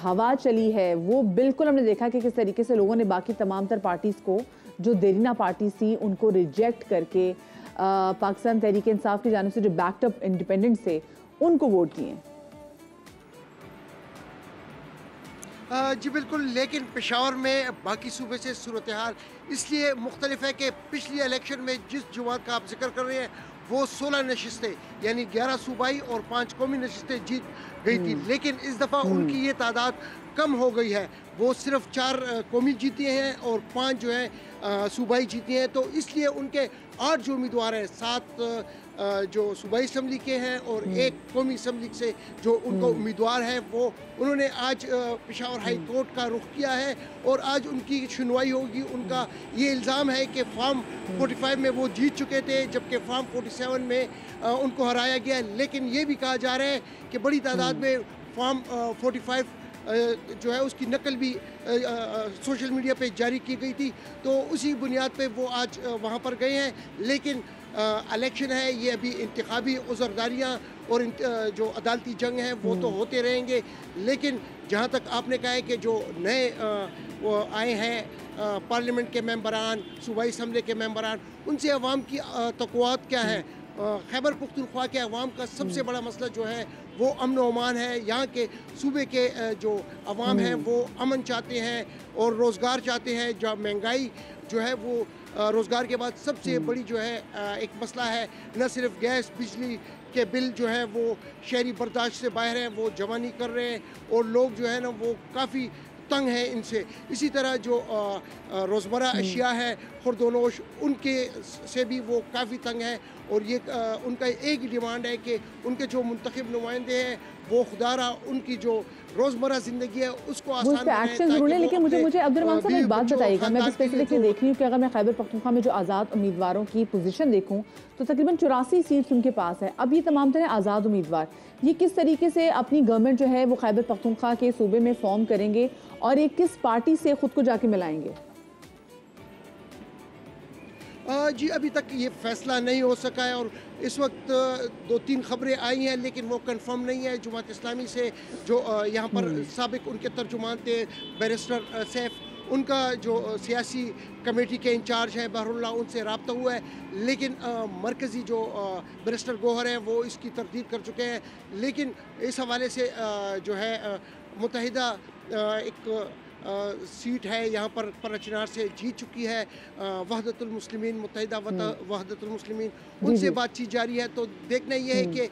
हवा चली है, वो बिल्कुल हमने देखा कि किस तरीके से लोगों ने बाकी तमाम तर पार्टीज़ को, जो देरीना पार्टीज थी, उनको रिजेक्ट करके पाकिस्तान तहरीक इंसाफ की जानिब से जो बैकअप इंडिपेंडेंट्स थे उनको वोट दिए। जी बिल्कुल, लेकिन पेशावर में बाकी सूबे से सूरत हाल इसलिए मुख्तलिफ है कि पिछली इलेक्शन में जिस जमात का आप जिक्र कर रहे हैं वो 16 नशिस्तें यानी 11 सूबाई और 5 कौमी नशिस्तें जीत गई थी, लेकिन इस दफ़ा उनकी ये तादाद कम हो गई है। वो सिर्फ 4 कौमी जीती हैं और 5 जो है सूबाई जीती हैं। तो इसलिए उनके 8 जो उम्मीदवार हैं, 7 जो सूबाई असम्बली के हैं और 1 कौमी असम्बली से जो उनको उम्मीदवार है, वो उन्होंने आज पेशावर हाई कोर्ट का रुख किया है और आज उनकी सुनवाई होगी। उनका ये इल्ज़ाम है कि फॉर्म 45 में वो जीत चुके थे, जबकि फॉर्म 47 में उनको हराया गया। लेकिन ये भी कहा जा रहा है कि बड़ी तादाद में फॉर्म 45 जो है उसकी नकल भी सोशल मीडिया पे जारी की गई थी, तो उसी बुनियाद पे वो आज वहाँ पर गए हैं। लेकिन इलेक्शन है, ये अभी इंतखाबी उज़रदारियाँ और जो अदालती जंग है वो तो होते रहेंगे। लेकिन जहाँ तक आपने कहा है कि जो नए वो आए हैं पार्लियामेंट के मेंबरान, सूबाई असम्बली के मेंबरान, उनसे अवाम की तक़व्वुआत क्या है, खैबर पुख्तनख्वा के अवाम का सबसे बड़ा मसला जो है वो अमन व अमान है। यहाँ के सूबे के जो अवाम हैं वो अमन चाहते हैं और रोज़गार चाहते हैं। जहाँ महंगाई जो है वो रोज़गार के बाद सबसे बड़ी जो है एक मसला है। न सिर्फ गैस बिजली के बिल जो है वो शहरी बर्दाश्त से बाहर हैं, वो जवानी कर रहे हैं और लोग जो है ना वो काफ़ी तंग है इनसे। इसी तरह जो रोज़मर्रा अशिया है खुर्दोनोश उनके से भी वो काफ़ी तंग है। और ये उनका एक ही डिमांड है कि उनके जो मुंतखब नुमाइंदे हैं वो खुदारा उनकी जो रोज़मर्रा ज़िंदगी है उसको आसान बनाएं। एक्शन जरूर है, लेकिन मुझे अब्दुर्रहमान साहब एक बात बताइएगा। मैं स्पेसिफिकली देख रही हूँ कि अगर मैं खैबर पख्तूनख्वा में जो आज़ाद उम्मीदवारों की पोजीशन देखूँ तो तकरीबन 84 सीट्स उनके पास है। अब ये तमाम तरह आज़ाद उम्मीदवार ये किस तरीके से अपनी गवर्नमेंट जो है वो खैबर पख्तूनख्वा के सूबे में फॉर्म करेंगे और ये किस पार्टी से खुद को जाके मिलाएंगे? जी अभी तक ये फैसला नहीं हो सका है और इस वक्त 2-3 खबरें आई हैं लेकिन वो कंफर्म नहीं है। जमात इस्लामी से जो यहाँ पर साबिक उनके तर्जुमान थे बैरिस्टर सैफ, उनका जो सियासी कमेटी के इंचार्ज हैं बहरुल्लाह, उनसे रब्ता हुआ है। लेकिन मरकज़ी जो बैरिस्टर गोहर हैं वो इसकी तरदीद कर चुके हैं। लेकिन इस हवाले से जो है मुत्तहिदा एक सीट है यहाँ पर परचनार से जीत चुकी है वहदतुल मुस्लिमीन, मुत्तहिदा वहदतुल मुस्लिमीन, उनसे बातचीत जारी है। तो देखना ये है कि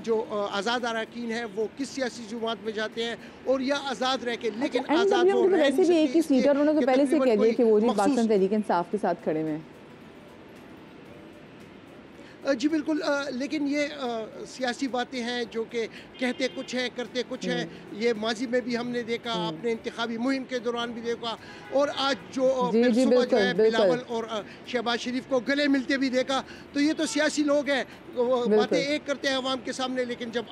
जो आज़ाद अरकान है वो किस सियासी जमात में जाते हैं और या आज़ाद रह के, लेकिन आज़ाद वो वैसे भी एक ही सीट है। उन्होंने तो पहले से कह दिया कि वो जी पाकिस्तान तहरीक इंसाफ के साथ खड़े हैं। जी बिल्कुल, लेकिन ये सियासी बातें हैं जो कि कहते कुछ हैं करते कुछ हैं। ये माजी में भी हमने देखा, आपने इंतखाबी मुहिम के दौरान भी देखा और आज जो सुबह जो है बिलावल और शहबाज शरीफ को गले मिलते भी देखा। तो ये तो सियासी लोग हैं, बातें एक करते हैं अवाम के सामने, लेकिन जब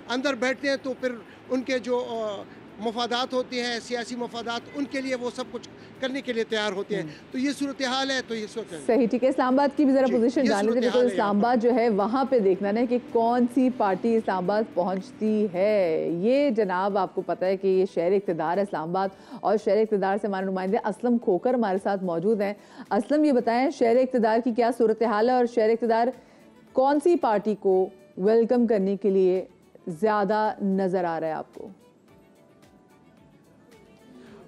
अंदर बैठते हैं तो फिर उनके जो मफादात होते हैं, सियासी मफादात, उनके लिए वो सब कुछ करने के लिए तैयार होते हैं। तो ये सूरत हाल है। तो ये सही, ठीक है। इस्लामाबाद की भी ज़रा पोजीशन जान लेते हैं। तो इस्लामाबाद जो है वहाँ पे देखना है कि कौन सी पार्टी इस्लामाबाद पहुँचती है। ये जनाब आपको पता है कि ये शहर इक़्तिदार है इस्लामाबाद, और शहर इक़्तिदार से हमारे नुमाइंदे असलम खोकर हमारे साथ मौजूद हैं। असलम, ये बताएं शहर इक़्तिदार की क्या सूरत हाल है और शहर इक़्तिदार कौन सी पार्टी को वेलकम करने के लिए ज़्यादा नज़र आ रहा है आपको?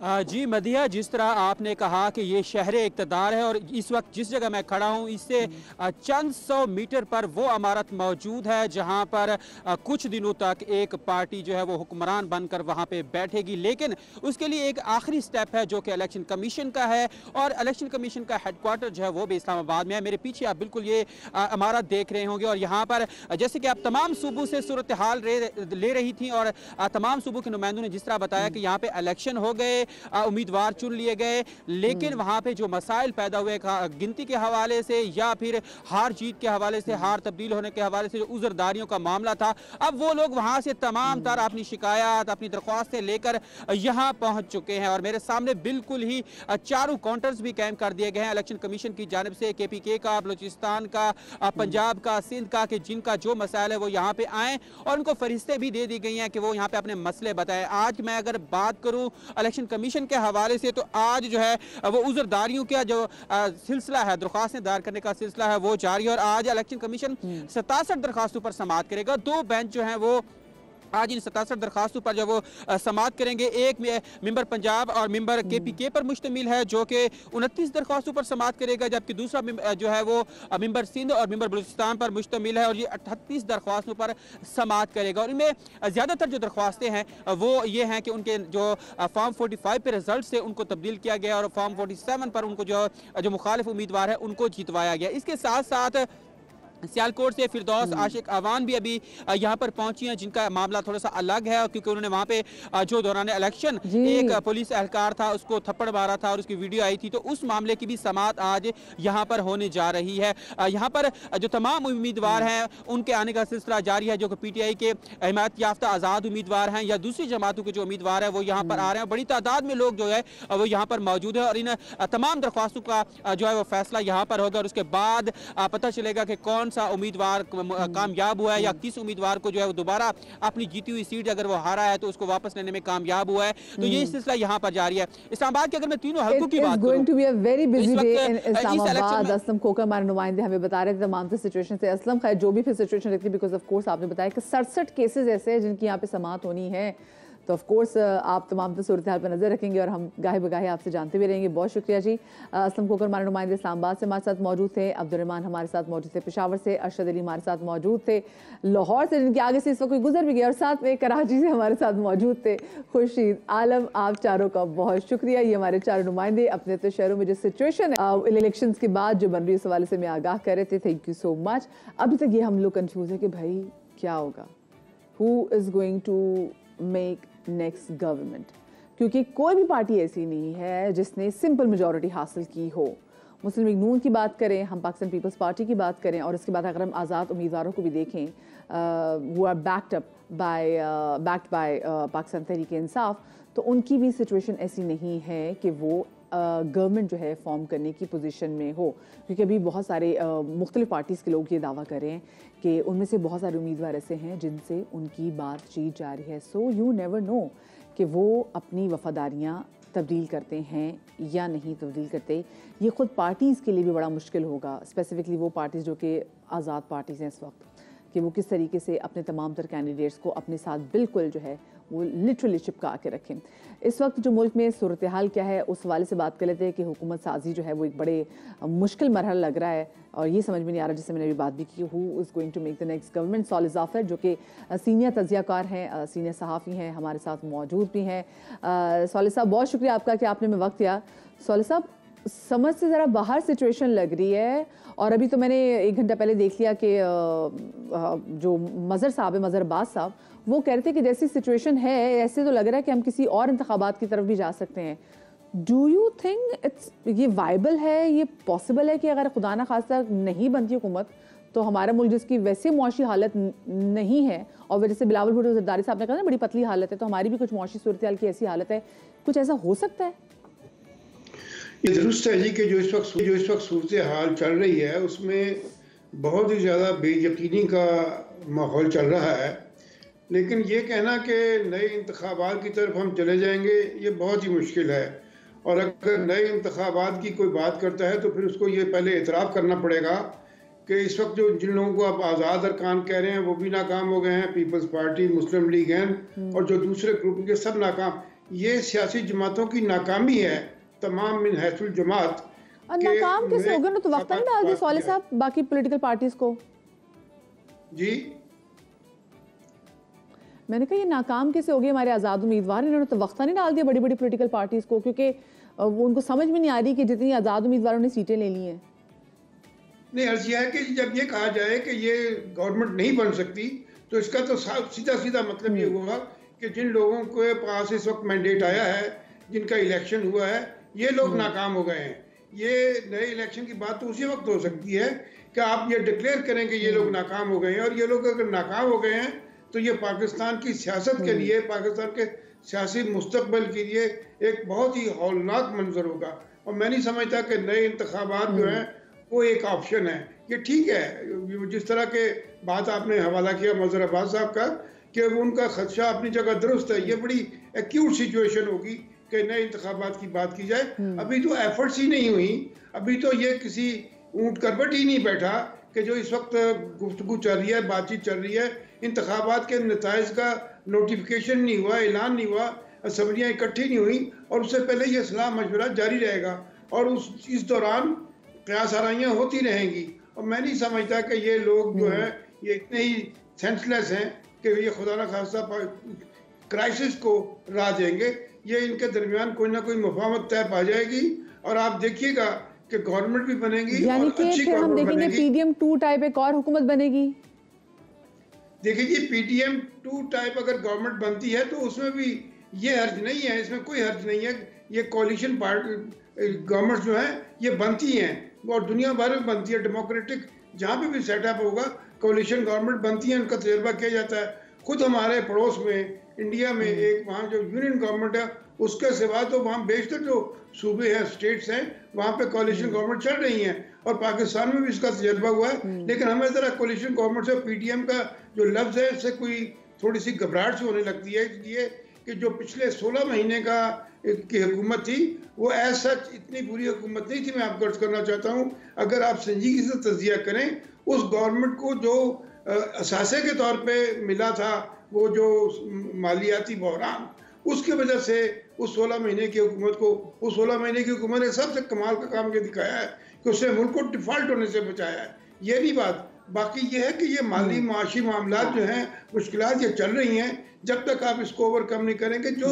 जी मदिया, जिस तरह आपने कहा कि ये शहर इक़्तिदार है और इस वक्त जिस जगह मैं खड़ा हूँ इससे चंद 100 मीटर पर वो इमारत मौजूद है जहाँ पर कुछ दिनों तक एक पार्टी जो है वो हुक्मरान बनकर वहाँ पे बैठेगी। लेकिन उसके लिए एक आखिरी स्टेप है जो कि इलेक्शन कमीशन का है, और इलेक्शन कमीशन का हेडक्वार्टर जो है वो भी इस्लामाबाद में है। मेरे पीछे आप बिल्कुल ये इमारत देख रहे होंगे, और यहाँ पर जैसे कि आप तमाम सूबों से सूरत हाल ले रही थी और तमाम सूबों के नुमाइंदों ने जिस तरह बताया कि यहाँ पे इलेक्शन हो गए, उम्मीदवार चुन लिए गए, लेकिन वहां पे जो मसाइल पैदा हुए गिनती के हवाले से या फिर हार जीत के हवाले से, हार तब्दील होने के हवाले से जो उज़रदारियों का मामला था, अब वो लोग वहां से तमाम तरह अपनी शिकायत, अपनी दरख्वास्तें लेकर यहां पहुंच चुके हैं। और मेरे सामने बिल्कुल ही चारों काउंटर्स भी कायम कर दिए गए हैं इलेक्शन कमीशन की जानिब से, KPK का, बलूचिस्तान का, पंजाब का, सिंध का, कि जिनका जो मसाइल है वो यहाँ पे आए और उनको फरिश्ते भी दे दी गई हैं कि वो यहाँ पे अपने मसले बताएं। आज मैं अगर बात करूँ इलेक्शन कमीशन के हवाले से, तो आज जो है वो उज़रदारियों का जो सिलसिला है, दरख्वास्तें दायर करने का सिलसिला है वो जारी है। और आज इलेक्शन कमीशन 67 दरख्वास्तों पर समाअत करेगा। 2 बेंच जो है वो आज इन 67 दरखास्तों पर जो वो समाअत करेंगे। एक मेंबर पंजाब और मेंबर KPK पर मुश्तमिल है जो कि 29 दरखास्तों पर समाअत करेगा, जबकि दूसरा जो है वो मेंबर सिंध और मेंबर बलूचिस्तान पर मुश्तमिल है और ये 38 दरख्वास्तों पर समाअत करेगा। और इनमें ज़्यादातर जो दरख्वास्तें हैं वो ये हैं कि उनके जो फॉर्म 45 पे रिजल्ट से उनको तब्दील किया गया और फॉर्म 47 पर उनको जो मुखालिफ उम्मीदवार है उनको जितवाया गया। इसके साथ साथ सियालकोट से फिरदौस आशिक अवान भी अभी यहाँ पर पहुंची हैं, जिनका मामला थोड़ा सा अलग है क्योंकि उन्होंने वहाँ पे जो दौरान इलेक्शन एक पुलिस एहलकार था उसको थप्पड़ मारा था और उसकी वीडियो आई थी, तो उस मामले की भी समाअत आज यहाँ पर होने जा रही है। यहाँ पर जो तमाम उम्मीदवार हैं उनके आने का सिलसिला जारी है, जो कि PTI के हिमायत याफ्ता आज़ाद उम्मीदवार हैं या दूसरी जमातों के जो उम्मीदवार हैं वो यहाँ पर आ रहे हैं। बड़ी तादाद में लोग जो है वो यहाँ पर मौजूद है और इन तमाम दरख्वास्तों का जो है वो फैसला यहाँ पर होगा और उसके बाद पता चलेगा कि कौन कौन सा उम्मीदवार कामयाब हुआ है या किस उम्मीदवार को जो है वो दोबारा अपनी जीती हुई सीट अगर वो हारा है तो उसको वापस लेने में कामयाब हुआ है। तो ये सिलसिला यहाँ पर जारी है। इस्लामाबाद की अगर मैं तीनों हल्कों की बात करूं, to be a very busy day in Islamabad. Aslam खोकर हमारे नुमाइंदे हमें बता रहे थे तमाम सिचुएशन से। असलम खैर जो भी फिर सिचुएशन रहती है, बिकॉज ऑफ कोर्स आपने बताया कि 67 केसेस ऐसे हैं जिनकी यहाँ पे समाअत होनी है, तो ऑफ कोर्स आप तमाम तो सूरत हाल पर नजर रखेंगे और हम गाहे बगाहे आपसे जानते भी रहेंगे। बहुत शुक्रिया जी। असलम खोकर हमारे नुमाइंदे इस्लामाबाद से हमारे साथ मौजूद थे, अब्दुर्रहमान हमारे साथ मौजूद थे पेशावर से, अरशद अली हमारे साथ मौजूद थे लाहौर से, जिनके आगे से इस वक्त कोई गुजर भी गया, और साथ में कराची से हमारे साथ मौजूद थे खुर्शीद आलम। आप चारों का बहुत शुक्रिया। ये हमारे चारों नुमाइंदे अपने अपने शहरों में जो सिचुएशन है इलेक्शन के बाद जो बन रही है, उस हवाले से मैं आगाह कर रहे थे। Thank you so much. अभी तक ये हम लोग कन्फ्यूज है कि भाई क्या होगा, who is going to make next government, क्योंकि कोई भी पार्टी ऐसी नहीं है जिसने सिंपल मेजॉरिटी हासिल की हो। मुस्लिम लीग नून की बात करें, हम पाकिस्तान पीपल्स पार्टी की बात करें, और इसके बाद अगर हम आज़ाद उम्मीदवारों को भी देखें, वो are backed by Pakistan Tehreek Insaf, तो उनकी भी सिचुएशन ऐसी नहीं है कि वो गवर्नमेंट जो है फॉर्म करने की पोजीशन में हो, क्योंकि अभी बहुत सारे मुख्तलिफ पार्टीज़ के लोग ये दावा कर रहे हैं कि उनमें से बहुत सारे उम्मीदवार ऐसे हैं जिनसे उनकी बातचीत जारी है। सो यू नेवर नो कि वो अपनी वफादारियाँ तब्दील करते हैं या नहीं तब्दील करते। ये ख़ुद पार्टीज़ के लिए भी बड़ा मुश्किल होगा, स्पेसिफिकली वो पार्टीज़ जो कि आज़ाद पार्टीज़ हैं इस वक्त, कि वो किस तरीके से अपने तमाम तर कैंडिडेट्स को अपने साथ बिल्कुल जो है वो लिटरली चिपका के रखें। इस वक्त जो मुल्क में सूरत हाल क्या है, उस हवाले से बात कर लेते हैं कि हुकूमत साजी जो है वो एक बड़े मुश्किल मरहला लग रहा है, और ये समझ में नहीं आ रहा, जिससे मैंने अभी बात भी की, who is going to make the next government. Salih Jafar जो कि सीनियर तजियाकार हैं, सीनियर सहाफ़ी हैं, हमारे साथ मौजूद भी हैं। सॉलिह साहब बहुत शुक्रिया आपका कि आपने में वक्त दिया। सॉलिह साहब, समझ से ज़रा बाहर सिचुएशन लग रही है, और अभी तो मैंने 1 घंटा पहले देख लिया कि जो मज़हर साहब है, मज़हर अब्बास साहब, वो कह रहे थे कि जैसी सिचुएशन है ऐसे तो लग रहा है कि हम किसी और इंतखाबात की तरफ भी जा सकते हैं। डू यू थिंक ये वाइबल है, ये पॉसिबल है कि अगर खुदा न खास्ता नहीं बनती हुकूमत, तो हमारा मुल्क जिसकी वैसे मुआशी हालत नहीं है, और जैसे बिलावल भुट्टो ज़रदारी साहब ने कहा ना बड़ी पतली हालत है, तो हमारी भी कुछ मुआशी सूरत हाल की ऐसी हालत है, कुछ ऐसा हो सकता है? ये दुरुस्त है जी कि जो इस वक्त सूरत हाल चल रही है उसमें बहुत ही ज़्यादा बेयकीनी का माहौल चल रहा है, लेकिन ये कहना कि नए इंतखाबात की तरफ हम चले जाएंगे ये बहुत ही मुश्किल है। और अगर नए इंतखाबात की कोई बात करता है तो फिर उसको ये पहले इतराफ़ करना पड़ेगा कि इस वक्त जो जिन लोगों को आप आज़ाद अरकान कह रहे हैं वो भी नाकाम हो गए हैं, पीपल्स पार्टी, मुस्लिम लीग हैं, और जो दूसरे ग्रुप के सब नाकाम। ये सियासी जमातों की नाकामी है, तमाम मिन हैसुल जमात। नाकाम कैसे हो गए? तो वक्त नहीं डाल दिया सॉलिह साहब बाकी पॉलिटिकल पार्टीज को? जी मैंने कहा ये नाकाम कैसे हो गए हमारे आज़ाद उम्मीदवार, इन्होंने तो वक्त नहीं डाल दिया बड़ी बड़ी पॉलिटिकल पार्टीज को, क्योंकि वो उनको समझ में नहीं आ रही कि जितनी आज़ाद उम्मीदवारों ने सीटें ले ली हैं। नहीं, अर्ज यह है कि जब ये कहा जाए कि ये गवर्नमेंट नहीं बन सकती, तो इसका तो सीधा सीधा मतलब ये हुआ कि जिन लोगों के पास इस वक्त मैंडेट आया है, जिनका इलेक्शन हुआ है, ये लोग नाकाम हो गए हैं। ये नए इलेक्शन की बात तो उसी वक्त हो सकती है कि आप ये डिक्लेयर करें कि ये लोग नाकाम हो गए हैं, और ये लोग अगर नाकाम हो गए हैं तो ये पाकिस्तान की सियासत के लिए, पाकिस्तान के सियासी मुस्तकबिल के लिए एक बहुत ही हौलनाक मंजर होगा। और मैं नहीं समझता कि नए इंतखाबात जो हैं वो एक ऑप्शन है। ये ठीक है, जिस तरह के बात आपने हवाला किया मज़हर अब्बास साहब का कि उनका खदशा अपनी जगह दुरुस्त है। ये बड़ी एक्यूट सिचुएशन होगी कि नए इंतखाबात की बात की जाए। अभी तो एफर्ट्स ही नहीं हुई, अभी तो ये किसी ऊंट करबट ही नहीं बैठा कि जो इस वक्त गुफ्तगू चल रही है, बातचीत चल रही है। इंतखाबात के नताइज का नोटिफिकेशन नहीं हुआ, ऐलान नहीं हुआ, असम्बलियाँ इकट्ठी नहीं हुई, और उससे पहले ये सलाह मशवरा जारी रहेगा, और इस दौरान क़यास आराइयाँ होती रहेंगी। और मैं नहीं समझता कि ये लोग जो हैं ये इतने ही सेंसलेस हैं कि ये खुदा न खास्ता क्राइसिस को राह देंगे। ये इनके दरमियान कोई ना कोई मुफाहमत तय पा जाएगी, और आप देखिएगा कि गवर्नमेंट भी बनेगी, यानी कि फिर हम देखेंगे PDM 2 टाइप एक और हुकूमत बनेगी। देखिए जी, PDM 2 टाइप अगर गवर्नमेंट बनती है तो उसमें भी ये हर्ज नहीं है, इसमें कोई हर्ज नहीं है। ये कोलिशन पार्टी गवर्नमेंट जो है ये बनती हैं, और दुनिया भर में बनती है। डेमोक्रेटिक जहाँ पे भी सेटअप होगा कोलिशन गवर्नमेंट बनती है, उनका तजर्बा किया जाता है। खुद हमारे पड़ोस में इंडिया में एक वहाँ जो यूनियन गवर्नमेंट है उसके सिवा तो वहाँ बेशतर जो सूबे हैं, स्टेट्स हैं, वहाँ पे कोलिशन गवर्नमेंट चल रही हैं और पाकिस्तान में भी इसका तजर्बा हुआ है। लेकिन हमें ज़रा कोलिशन गवर्नमेंट से पीटीएम का जो लफ्ज़ है इससे कोई थोड़ी सी घबराहट सी होने लगती है, इसलिए कि जो पिछले 16 महीने की हुकूमत थी वो एज सच इतनी बुरी हुकूमत नहीं थी। मैं आपको अर्ज करना चाहता हूँ, अगर आप संजीदगी से तजिया करें, उस गवर्नमेंट को जो असासे के तौर पे मिला था वो जो मालियाती बहरान, उसकी वजह से उस 16 महीने की हुकूमत को, उस 16 महीने की हुकूमत ने सबसे कमाल का काम ये दिखाया है कि उसने मुल्क को डिफॉल्ट होने से बचाया है। ये नहीं बात, बाकी ये है कि ये माली माशी मामलात जो हैं, मुश्किलात ये चल रही हैं। जब तक आप इसको ओवरकम नहीं करेंगे, जो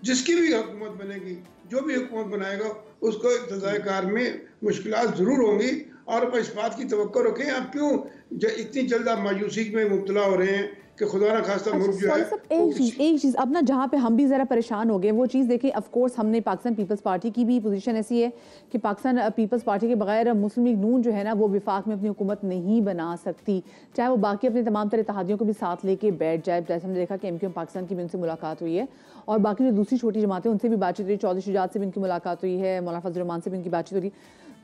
जिसकी भी हुकूमत बनेगी, जो भी हुकूमत बनाएगा, उसको इब्तदाई कार में मुश्किलात ज़रूर होंगी। और आप इस बात की तवक्को रखें, आप क्यों इतनी जल्द आप मायूसी में मुब्तला हो रहे हैं कि खुदा ना खास्ता मुल्क जो है। एक चीज़ अब ना जहाँ पे हम भी ज़रा परेशान हो गए, वो चीज़ देखिए, ऑफ कोर्स हमने पाकिस्तान पीपल्स पार्टी की भी पोजीशन ऐसी है कि पाकिस्तान पीपल्स पार्टी के बगैर मुस्लिम लीग नून जो है ना वो विफाक में अपनी हुकूमत नहीं बना सकती, चाहे वो बाकी अपने तमाम तरह इत्तेहादियों को भी साथ लेके बैठ जाए। जैसे हमने देखा कि एमक्यूएम पाकिस्तान की भी उनसे मुलाकात हुई है और बाकी जो दूसरी छोटी जमातें उनसे भी बातचीत हुई, चौधरी शुजात से भी उनकी मुलाकात हुई है, मौलाना फजल रहमान से भी उनकी बातचीत हुई।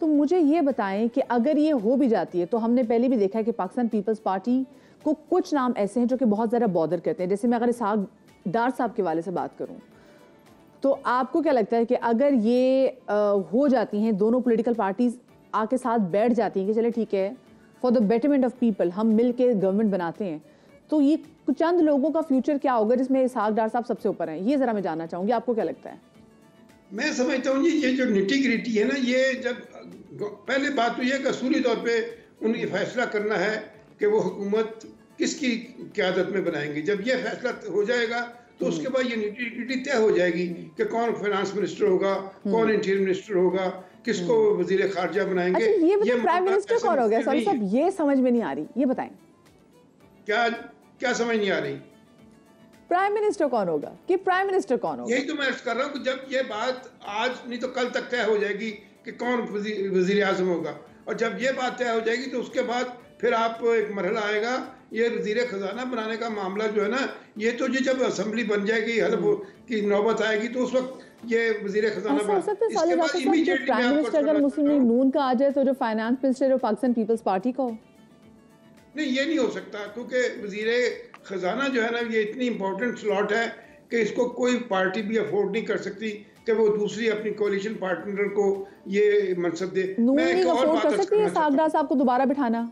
तो मुझे ये बताएं कि अगर ये हो भी जाती है, तो हमने पहले भी देखा है कि पाकिस्तान पीपल्स पार्टी को कुछ नाम ऐसे हैं जो कि बहुत ज़्यादा बॉदर करते हैं। जैसे मैं अगर इसहाक डार साहब के वाले से बात करूं, तो आपको क्या लगता है कि अगर ये हो जाती हैं, दोनों पॉलिटिकल पार्टीज आके साथ बैठ जाती हैं कि चले ठीक है, for the betterment of people हम मिल के गवर्नमेंट बनाते हैं, तो ये चंद लोगों का फ्यूचर क्या होगा जिसमें इसहाक डार साहब सबसे ऊपर हैं? ये ज़रा मैं जानना चाहूँगी, आपको क्या लगता है? मैं समझता हूँ ये जो निटी ग्रिटी है ना, ये जब पहले बात तो ये कि असूली तौर पे उन्हें फैसला करना है कि वो हुकूमत किसकी क़यादत में बनाएंगे। जब ये फैसला हो जाएगा तो उसके बाद ये निटी ग्रिटी तय हो जाएगी कि कौन फाइनेंस मिनिस्टर होगा, कौन इंटीरियर मिनिस्टर होगा, किसको वजीर खारजा बनाएंगे। अच्छा, ये प्राइम मिनिस्टर कौन हो गया? सॉरी साहब, ये समझ में नहीं आ रही, ये बताएं। क्या समझ नहीं आ रही? प्राइम मिनिस्टर कौन होगा कि प्राइम मिनिस्टर कौन होगा? यही तो मैं कर रहा हूँ कि जब ये बात आज नहीं तो कल तक तय हो जाएगी कि कौन वजीर आजम होगा, और जब ये बात तय हो जाएगी तो उसके बाद फिर आप एक मरहला आएगा, ये वजीर खजाना बनाने का मामला जो है ना, ये तो जी जब असेंबली बन जाएगी, हल्फ की नौबत आएगी, तो उस वक्त ये वजीर खजाना प्राइम मिनिस्टर अगर मुस्लिम लीग नून का आ जाए तो जो फाइनेंस मिनिस्टर है पाकिस्तान पीपल्स पार्टी का हो? नहीं, ये नहीं हो सकता, क्योंकि वजीर खजाना जो है ना, ये इतनी इंपॉर्टेंट स्लॉट है कि इसको कोई पार्टी भी अफोर्ड नहीं कर सकती कि वो दूसरी अपनी कोलिशन पार्टनर को ये मनसब दे। नून लीग अफोर्ड कर सकती है इसहाक डार साहब को दोबारा बिठाना?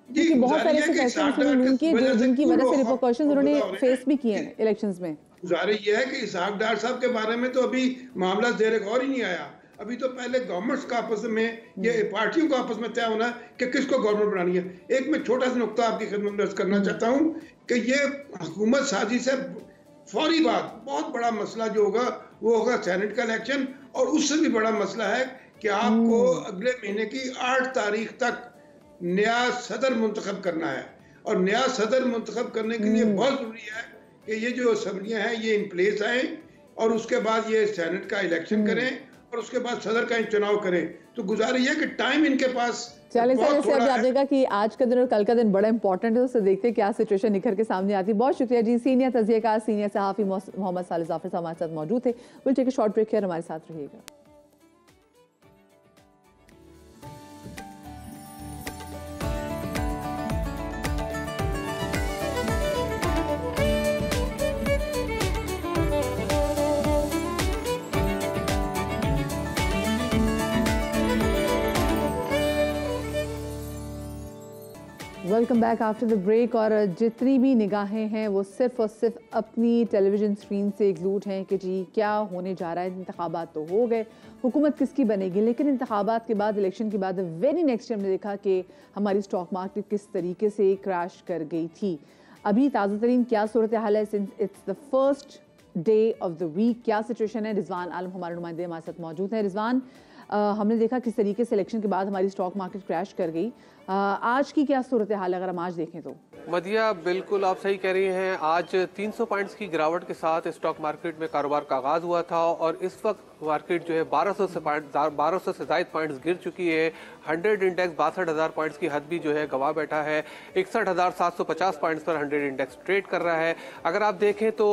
क्योंकि बहुत सारे ऐसे फैसले मुस्लिम नून के जिनकी वजह से रिपरकशंस उन्होंने फेस भी किए हैं इलेक्शंस में। गुजारिश ये है कि इसहाक डार साहब के बारे में तो अभी मामला ज़ेर गौर ही नहीं आया। अभी तो पहले गवर्नमेंट्स का आपस में, ये पार्टियों का आपस में तय होना है कि किसको गवर्नमेंट बनानी है। एक मैं छोटा सा नुक्ता आपकी खिदमत में अर्ज करना चाहता हूँ कि ये हुकूमत साजी से फौरी बात बहुत बड़ा मसला जो होगा वो होगा सेनेट का इलेक्शन, और उससे भी बड़ा मसला है कि आपको अगले महीने की 8 तारीख तक नया सदर मुंतखब करना है, और नया सदर मुंतखब करने के लिए बहुत जरूरी है कि ये जो असम्बलियाँ हैं ये इन प्लेस आए, और उसके बाद ये सेनेट का इलेक्शन करें, और उसके बाद सदर का चुनाव करें। तो गुजारिश है कि टाइम इनके पास चले सर, इससे अभी आप देखा कि आज का दिन और कल का दिन बड़ा इंपॉर्टेंट है, उससे देखते हैं क्या सिचुएशन निखर के सामने आती है। बहुत शुक्रिया जी, सीनियर तजिएकार सीनियर सहाफ़ी मोहम्मद सालिह जाफर साहब हमारे साथ मौजूद थे। Will take a short break here, हमारे साथ रहिएगा। Welcome back after the break. और जितनी भी निगाहें हैं वो सिर्फ और सिर्फ अपनी टेलीविज़न स्क्रीन से एक्लूड हैं कि जी क्या होने जा रहा है। इंतखाबात तो हो गए, हुकूमत किसकी बनेगी, लेकिन इंतखाबात के बाद, इलेक्शन के बाद वेरी नेक्स्ट हमने देखा कि हमारी स्टॉक मार्केट किस तरीके से क्रैश कर गई थी। अभी ताज़ा तरीन क्या सूरत हाल है since it's the first day of the week, क्या सिचुएशन है? रिजवान आलम हमारे नुमाइंदे हमारे साथ मौजूद हैं। रिजवान, हमने देखा किस तरीके से इलेक्शन के बाद हमारी स्टॉक मार्केट क्रैश कर गई। आज की क्या सूरत हाल है अगर हम आज देखें तो? मदिया, बिल्कुल आप सही कह रही हैं। आज 300 पॉइंट्स की गिरावट के साथ स्टॉक मार्केट में कारोबार का आगाज़ हुआ था और इस वक्त मार्केट जो है 1200 से ज़ायद पॉइंट्स गिर चुकी है। 100 इंडेक्स 62,000 पॉइंट्स की हद भी जो है गंवा बैठा है। 61,750 पॉइंट्स पर 100 इंडेक्स ट्रेड कर रहा है। अगर आप देखें तो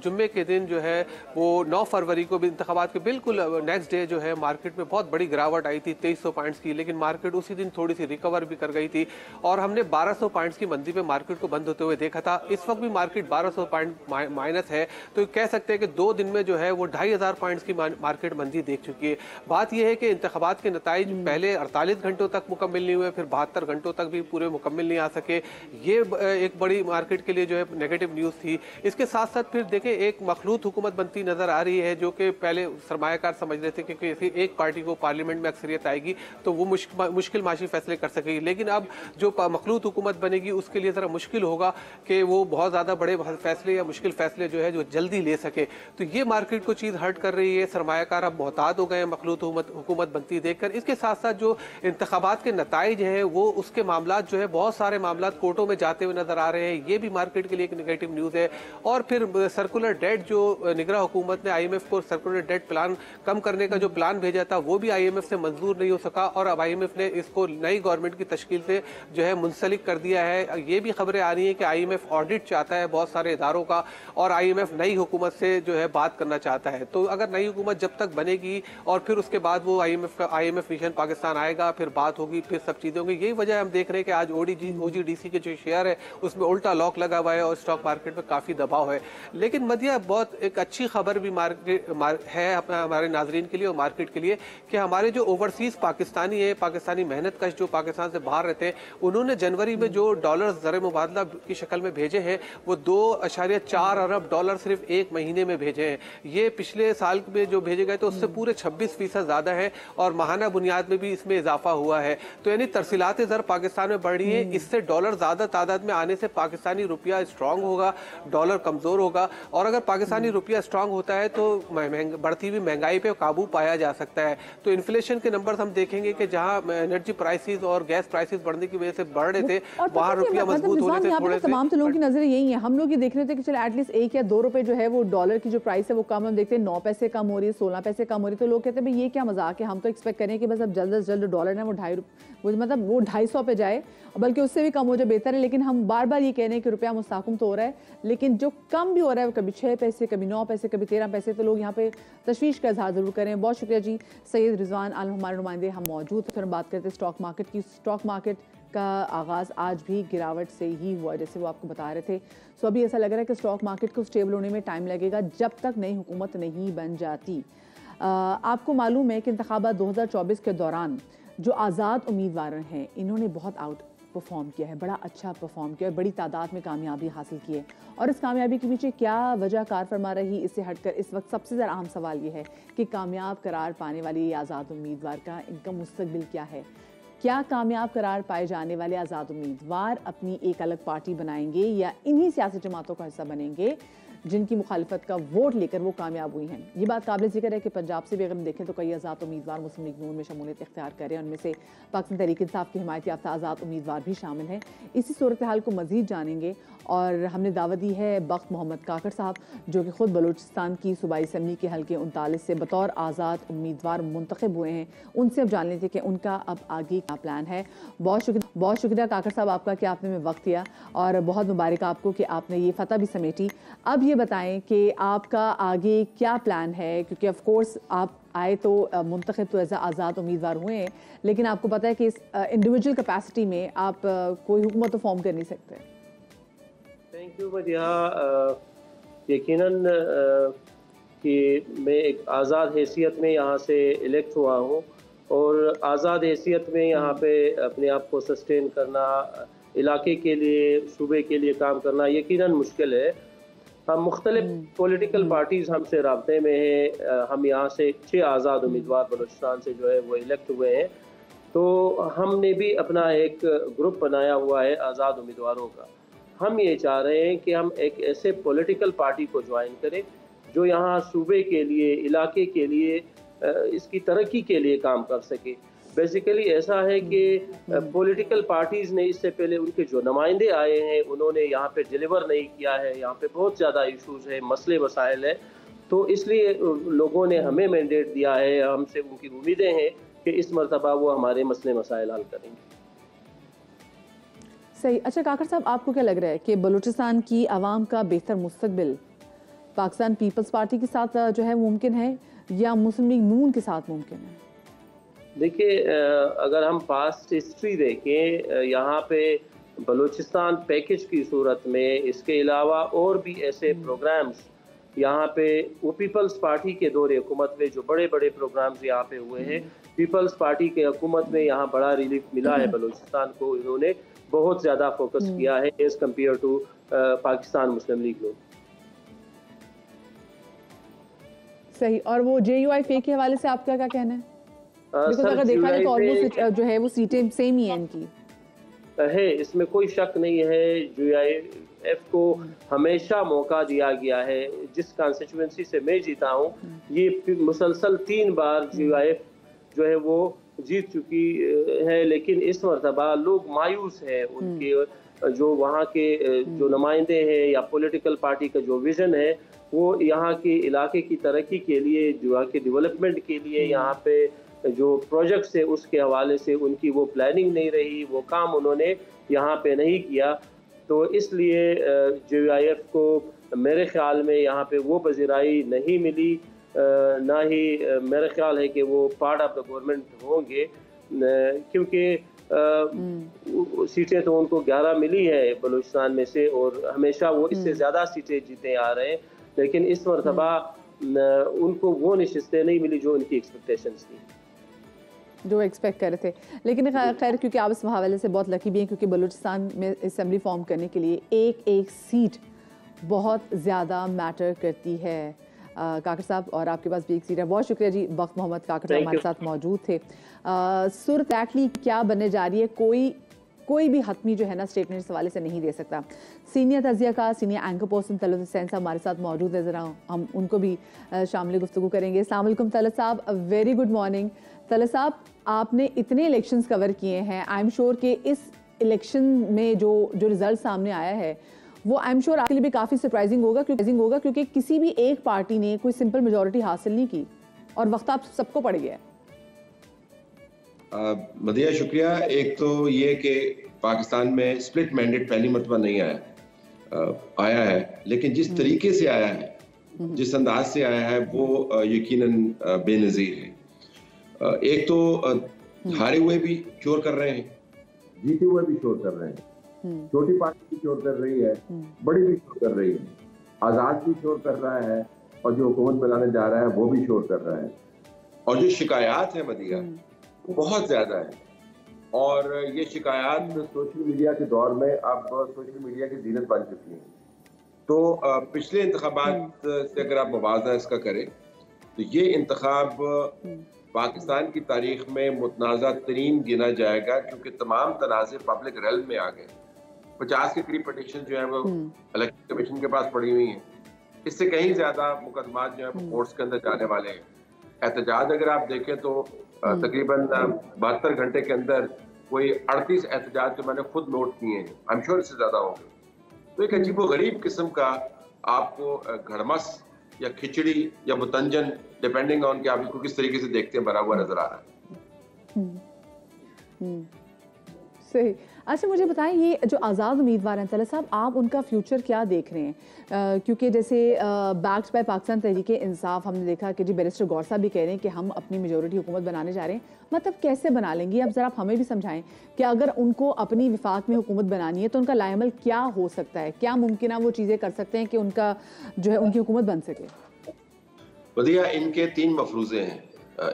जुम्मे के दिन जो है वो 9 फरवरी को भी इंतखाबात के बिल्कुल नेक्स्ट डे जो है मार्केट में बहुत बड़ी गिरावट आई थी 2300 पॉइंट्स की, लेकिन मार्केट उसी दिन थोड़ी सी रिकवर भी कर गई थी और हमने 1200 पॉइंट्स की मंदी पे मार्केट को बंद होते हुए देखा था। इस वक्त भी मार्केट 1200 पॉइंट माइनस है, तो कह सकते हैं कि 2 दिन में जो है वो 2500 पॉइंट्स की मार्केट मंदी देख चुकी है। बात यह है कि इंतखाबात के नताइज पहले 48 घंटों तक मुकम्मल नहीं हुए, फिर 72 घंटों तक भी पूरे मुकम्मल नहीं आ सके। ये एक बड़ी मार्केट के लिए जो है नेगेटिव न्यूज़ थी। इसके साथ साथ फिर देखें एक मखलूत हुकूमत बनती नजर आ रही है, जो कि पहले सरमायाकार समझ रहे थे कि किसी एक पार्टी को पार्लियामेंट में अक्सरियत आएगी तो वो मुश्किल माशी फैसले कर सकेगी, लेकिन अब जो मखलूत हुकूमत बनेगी उसके लिए ज़रा मुश्किल होगा कि वो बहुत ज़्यादा बड़े फैसले या मुश्किल फैसले जो है जो जल्दी ले सके। तो ये मार्केट को चीज़ हर्ट कर रही है। सरमायाकार अब मोहतात हो गए हैं मखलूत हुकूमत बनती देखकर। इसके साथ साथ जो इंतखाबात के नताइज हैं वो उसके मामलात जो है बहुत सारे मामलात कोर्टों में जाते हुए नजर आ रहे हैं। ये भी मार्केट के लिए एक नेगेटिव न्यूज़ है। और फिर सर्कुलर डेट जो निगरान हुकूमत ने IMF को सर्कुलर डेट प्लान कम करने का जो प्लान भेजा था वो भी IMF से मंजूर नहीं हो सका और अब IMF ने इसको नई गवर्नमेंट की तश्कील से जो है मुंसलिक कर दिया है। ये भी खबरें आ रही हैं कि IMF ऑडिट चाहता है बहुत सारे इदारों का और IMF नई हुकूमत से जो है बात करना चाहता है। तो अगर नई हुकूमत जब तक बनेगी और फिर उसके बाद वो IMF मिशन पाकिस्तान आएगा, फिर बात होगी, फिर सब चीज़ें होंगी। यही वजह हम देख रहे हैं कि आज OGDC के जो शेयर है उसमें उल्टा लॉक लगा हुआ है और स्टॉक मार्केट में काफ़ी दबाव है। लेकिन मदिया, बहुत एक अच्छी खबर भी है हमारे नाजरीन के लिए और मार्केट के लिए कि हमारे जो ओवरसीज पाकिस्तानी है, पाकिस्तानी मेहनत कश जो पाकिस्तान से बाहर रहते हैं, उन्होंने जनवरी में जो डॉलर ज़र मुबादला की शक्ल में भेजे हैं वो 2.4 अरब डॉलर सिर्फ एक महीने में भेजे हैं। ये पिछले साल में जो भेजे गए तो उससे पूरे 26% ज़्यादा है और माहाना बुनियाद में भी इसमें इजाफा हुआ है। तो यानी तरसीलात ज़र पाकिस्तान में बढ़ रही है। इससे डॉलर ज़्यादा तादाद में आने से पाकिस्तानी रुपया स्ट्रांग होगा, डॉलर कमज़ोर होगा और अगर पाकिस्तानी रुपया स्ट्रांग होता है तो बढ़ती हुई महंगाई पे काबू पाया जा सकता है। तो इन्फ्लेशन के नंबर्स हम देखेंगे कि जहां एनर्जी प्राइसेस और गैस प्राइसेस बढ़ने की वजह से बढ़ रहे थे वहां रुपया मजबूत होने से थोड़े से तमाम लोगों की नजर यही है। हम लोग ये देख रहे थे कि चलो एटलीस्ट 1 या 2 रुपए जो है वो डॉलर की जो प्राइस है वो कम, हम देखते हैं 9 पैसे कम हो रही है, 16 पैसे कम हो रही है। तो लोग कहते हैं भाई ये क्या मजाक है, हम तो एक्सपेक्ट करें कि बस अब जल्द से जल्द डॉलर है वो 250 पे जाए, बल्कि उससे भी कम हो जाए बेहतर है। लेकिन हम बार बार ये कह रहे हैं कि रुपया मुस्ताकम तो हो रहा है, लेकिन जो कम भी हो रहा है कभी 6 पैसे, कभी 9 पैसे, कभी 13 पैसे। तो लोग यहाँ पे तशवीश का इजहार जरूर करें। बहुत शुक्रिया जी सैयद रिजवान आलम, हमारे नुमाइंदे हम मौजूद। फिर हम बात करते हैं स्टॉक मार्केट की। स्टॉक मार्केट का आगाज़ आज भी गिरावट से ही हुआ, जैसे वो आपको बता रहे थे। सो अभी ऐसा लग रहा है कि स्टॉक मार्केट को स्टेबल होने में टाइम लगेगा जब तक नई हुकूमत नहीं बन जाती। आपको मालूम है कि इंतखाबात 2024 के दौरान जो आज़ाद उम्मीदवार हैं इन्होंने बहुत आउट परफॉर्म किया है, बड़ा अच्छा परफॉर्म किया है, बड़ी तादाद में कामयाबी हासिल की है। और इस कामयाबी के पीछे क्या वजह कार फरमा रही, इससे हटकर इस वक्त सबसे ज़्यादा अहम सवाल ये है कि कामयाब करार पाने वाले ये आज़ाद उम्मीदवार का इनका मुस्तकबिल क्या है। क्या कामयाब करार पाए जाने वाले आज़ाद उम्मीदवार अपनी एक अलग पार्टी बनाएंगे या इन्हीं सियासी जमातों का हिस्सा बनेंगे जिनकी मुखालिफत का वोट लेकर वो कामयाब हुई हैं। ये बात काबिल जिक्र है कि पंजाब से भी अगर हम देखें तो कई आज़ाद उम्मीदवार मुस्लिम लीग नून में शमूलियत इख्तियार कर रहे हैं। उनमें से पाकिस्तान तहरीक इंसाफ की हिमायत याफ्ता आज़ाद उम्मीदवार भी शामिल हैं। इसी सूरत हाल को मज़ीद जानेंगे और हमने दावत दी है बख्त मोहम्मद काकर साहब, जो कि ख़ुद बलूचिस्तान की सूबाई असम्बली के हल्के 39 से बतौर आज़ाद उम्मीदवार मुंतखब हुए हैं। उनसे अब जान लेते हैं कि उनका अब आगे क्या प्लान है। बहुत शुक्रिया काकर साहब आपका कि आपने में वक्त दिया और बहुत मुबारक आपको कि आपने ये फतह भी समेटी। अब ये बताएं कि आपका आगे क्या प्लान है, क्योंकि ऑफ कोर्स आप आए तो मुंतखब तो एज आज़ाद उम्मीदवार हुए हैं, लेकिन आपको पता है कि इस इंडिविजुअल कैपेसिटी में आप कोई हुकूमत तो फॉर्म कर नहीं सकते। Thank you Madiha. यकीनन कि मैं एक आज़ाद हैसियत में यहाँ से इलेक्ट हुआ हूँ और आज़ाद हैसियत में यहाँ पे अपने आप को सस्टेन करना, इलाके के लिए, सूबे के लिए काम करना यकीनन मुश्किल है। हम मुख्तलिफ पॉलिटिकल पार्टीज़ हमसे राब्ते में हैं। हम यहाँ से 6 आज़ाद उम्मीदवार बलूचिस्तान से जो है वो इलेक्ट हुए हैं। तो हमने भी अपना एक ग्रुप बनाया हुआ है आज़ाद उम्मीदवारों का। हम ये चाह रहे हैं कि हम एक ऐसे पॉलिटिकल पार्टी को ज्वाइन करें जो यहाँ सूबे के लिए, इलाके के लिए इसकी तरक्की के लिए काम कर सके। बेसिकली ऐसा है कि पॉलिटिकल पार्टीज़ ने इससे पहले उनके जो नुमाइंदे आए हैं उन्होंने यहाँ पे डिलीवर नहीं किया है, यहाँ पे बहुत ज़्यादा इश्यूज़ है, मसले मसाइल है, तो इसलिए लोगों ने हमें मैंडेट दिया है, हमसे उनकी उम्मीदें हैं कि इस मरतबा वो हमारे मसले मसाइल हल करेंगे। सही। अच्छा काकर साहब, आपको क्या लग रहा है कि बलूचिस्तान की आवाम का बेहतर मुस्तकबिल पाकिस्तान पीपल्स पार्टी के साथ जो है मुमकिन है या मुस्लिम लीग नून के साथ मुमकिन है? देखिए, अगर हम पास्ट हिस्ट्री देखें, यहाँ पे बलूचिस्तान पैकेज की सूरत में इसके अलावा और भी ऐसे प्रोग्राम्स यहाँ पे वो पीपल्स पार्टी के दौरे हुकूमत में जो बड़े बड़े प्रोग्राम्स यहाँ पे हुए हैं, पीपल्स पार्टी के हुकूमत में यहाँ बड़ा रिलीफ मिला है बलूचिस्तान को, इन्होंने बहुत ज़्यादा फोकस किया है as compared to Pakistan Muslim League लोग। सही। और वो JUIF के हवाले से आपका क्या कहना है? अगर देखा जाए तो ऑलमोस्ट जो है वो सीटें सेम ही हैं इनकी है, इसमें कोई शक नहीं है। JUIF को हमेशा मौका दिया गया है। जिस कॉन्स्टिट्यूएंसी से मैं जीता हूँ, ये मुसलसल 3 बार JUIF जो है वो जीत चुकी है, लेकिन इस मरतबा लोग मायूस हैं। उनके जो वहाँ के जो नुमाइंदे हैं या पॉलिटिकल पार्टी का जो विजन है वो यहाँ के इलाके की तरक्की के लिए, जो यहाँ के डेवलपमेंट के लिए, यहाँ पे जो प्रोजेक्ट्स है उसके हवाले से उनकी वो प्लानिंग नहीं रही, वो काम उन्होंने यहाँ पे नहीं किया। तो इसलिए JUIF को मेरे ख्याल में यहाँ पे वो पजीराई नहीं मिली, ना ही मेरा ख्याल है कि वो पार्ट ऑफ द गवर्नमेंट होंगे, क्योंकि सीटें तो उनको 11 मिली है बलूचिस्तान में से और हमेशा वो इससे ज़्यादा सीटें जीते आ रहे हैं, लेकिन इस मरतबा उनको वो नशिस्तें नहीं मिली जो उनकी एक्सपेक्टेशंस थी, जो एक्सपेक्ट कर रहे थे। लेकिन खैर क्योंकि आप इस हवाले से बहुत लकी भी हैं, क्योंकि बलूचिस्तान में असेंबली फॉर्म करने के लिए एक सीट बहुत ज़्यादा मैटर करती है। काकर साहब, और आपके पास भी एक सीट है। बहुत शुक्रिया जी, बख्त मोहम्मद काकर साहब हमारे साथ मौजूद थे। सूरत एक्चुअली क्या बनने जा रही है, कोई भी हतमी जो है ना स्टेटमेंट इस हवाले से नहीं दे सकता। सीनियर तजिया का senior anchor person Talat Hussain साहब हमारे साथ मौजूद है, ज़रा हम उनको भी शामिल गुफ्तगू करेंगे। अस्सलाम वालेकुम तलत साहब, वेरी गुड मॉर्निंग। तलत साहब, आपने इतने इलेक्शंस कवर किए हैं, आई एम श्योर कि इस इलेक्शन में जो रिजल्ट सामने आया है वो आई एम श्योर आपके लिए भी काफ़ी सरप्राइजिंग होगा, क्योंकि किसी भी एक पार्टी ने कोई सिंपल मेजॉरिटी हासिल नहीं की और वक्त आप सबको पड़ गया है। मदिया शुक्रिया। एक तो ये कि पाकिस्तान में स्प्लिट मैंडेट पहली मरतबा नहीं आया है, लेकिन जिस तरीके से आया है, जिस अंदाज से आया है, वो यकीनन बेनज़ीर है। एक तो हारे हुए भी शोर कर रहे हैं, जीते हुए भी शोर कर रहे हैं, छोटी पार्टी भी शोर कर रही है, बड़ी भी शोर कर रही है, आज़ाद भी शोर कर रहा है और जो हुकूमत बनाने जा रहा है वो भी शोर कर रहा है। और जो शिकायत है मदिया, बहुत ज़्यादा है, और ये शिकायत सोशल मीडिया के दौर में अब सोशल मीडिया की जीनत बन चुकी है। तो पिछले इंतखाबात से अगर आप मुवाज़ना इसका करें तो ये इंतखाब पाकिस्तान की तारीख में मुतनाज़ा तरीन गिना जाएगा, क्योंकि तमाम तनाज़े पब्लिक रेल्म में आ गए। 50 के करीब पटिशन जो है वो इलेक्शन कमीशन के पास पड़ी हुई हैं। इससे कहीं ज़्यादा मुकदमात जो है वो कोर्ट्स के अंदर जाने वाले हैं। एहतजाज अगर आप देखें तो तकरीबन 72 घंटे के अंदर कोई 38 एहतजाज जो मैंने खुद नोट किए हैं, आई एम श्योर इससे ज़्यादा होंगे। तो एक अजीब व गरीब किस्म का आपको घड़मस या खिचड़ी या मुतंजन, डिपेंडिंग ऑन कि आप इसको किस तरीके से देखते हैं, बना हुआ नजर आ रहा है। सही। अच्छा मुझे बताएं, ये जो आज़ाद उम्मीदवार हैं तलत साहब, आप उनका फ्यूचर क्या देख रहे हैं? क्योंकि जैसे बैक्ड बाय पाकिस्तान तहरीक इंसाफ हमने देखा कि जी बैरिस्टर गौर साहब भी कह रहे हैं कि हम अपनी मेजॉरिटी हुकूमत बनाने जा रहे हैं। मतलब कैसे बना लेंगे? अब ज़रा आप हमें भी समझाएं कि अगर उनको अपनी विफाक में हुकूमत बनानी है तो उनका लाएमल क्या हो सकता है, क्या मुमकिन है वो चीज़ें कर सकते हैं कि उनका जो है उनकी हुकूमत बन सके? वदिया, इनके 3 मफरूज़े हैं,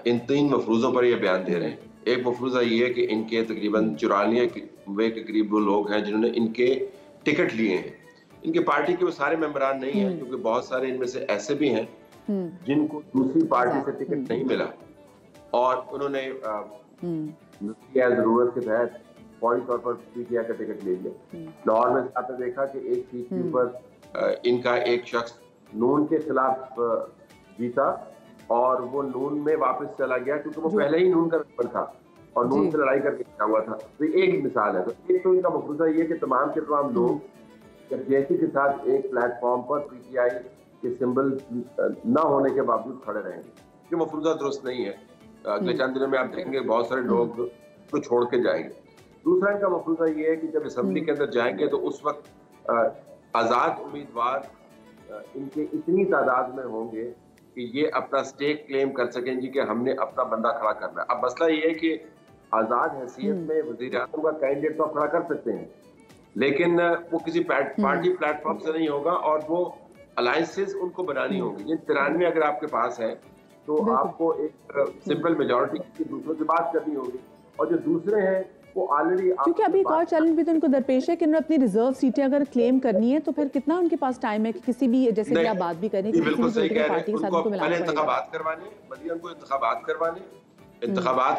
इन 3 मफरूज़ों पर ये बयान दे रहे हैं। एक मफरूज़ा ये है कि इनके तकरीबन 94 के करीब वो लोग हैं जिन्होंने इनके टिकट लिए हैं। इनके पार्टी के वो सारे मेंबरान नहीं हैं, क्योंकि बहुत सारे इनमें से ऐसे भी हैं जिनको दूसरी पार्टी से टिकट नहीं मिला और उन्होंने जरूरत के तहत फौरी तौर पर PTI का टिकट ले लिया। लाहौर में आपने देखा कि एक सीट के ऊपर इनका एक शख्स नून के खिलाफ जीता और वो नून में वापस चला गया क्योंकि वो पहले ही नून का मेंबर था और नून से लड़ाई करके गया हुआ था। तो एक मिसाल है। तो एक तो इनका मफरूजा ये कि तमाम के तमाम लोग जब जेसी के साथ एक प्लेटफॉर्म पर पीटीआई के सिंबल न होने के बावजूद खड़े रहेंगे, ये मफरूजा दुरुस्त नहीं है। अगले चंद दिनों में आप देखेंगे बहुत सारे लोग तो छोड़ के जाएंगे। दूसरा इनका मफरूजा ये है कि जब असेंबली के अंदर जाएंगे तो उस वक्त आज़ाद उम्मीदवार इनके इतनी तादाद में होंगे कि ये अपना स्टेक क्लेम कर सकें जी कि हमने अपना बंदा खड़ा करना है। अब मसला ये है कि आज़ाद हैसियत में वज़ीर आज़म का कैंडिडेट तो आप खड़ा कर सकते हैं, लेकिन वो किसी पार्टी प्लेटफॉर्म से नहीं होगा और वो अलायंसेस उनको बनानी होंगी। ये 93 अगर आपके पास है तो आपको एक सिंपल मेजॉरिटी की दूसरों से बात करनी होगी, और जो दूसरे हैं वो ऑलरेडी, क्योंकि अभी एक और चैलेंज भी तो उनको दरपेश है कि उन्होंने अपनी रिजर्व सीटें अगर क्लेम करनी है तो फिर कितना उनके पास टाइम है कि किसी भी, जैसे कि आप बात भी करें, बिल्कुल सही कह रहे हैं, पार्टी के साथ उनको मिलाना पड़ेगा। इंतखाबात करवाने, बल्कि उनको इंतखाबात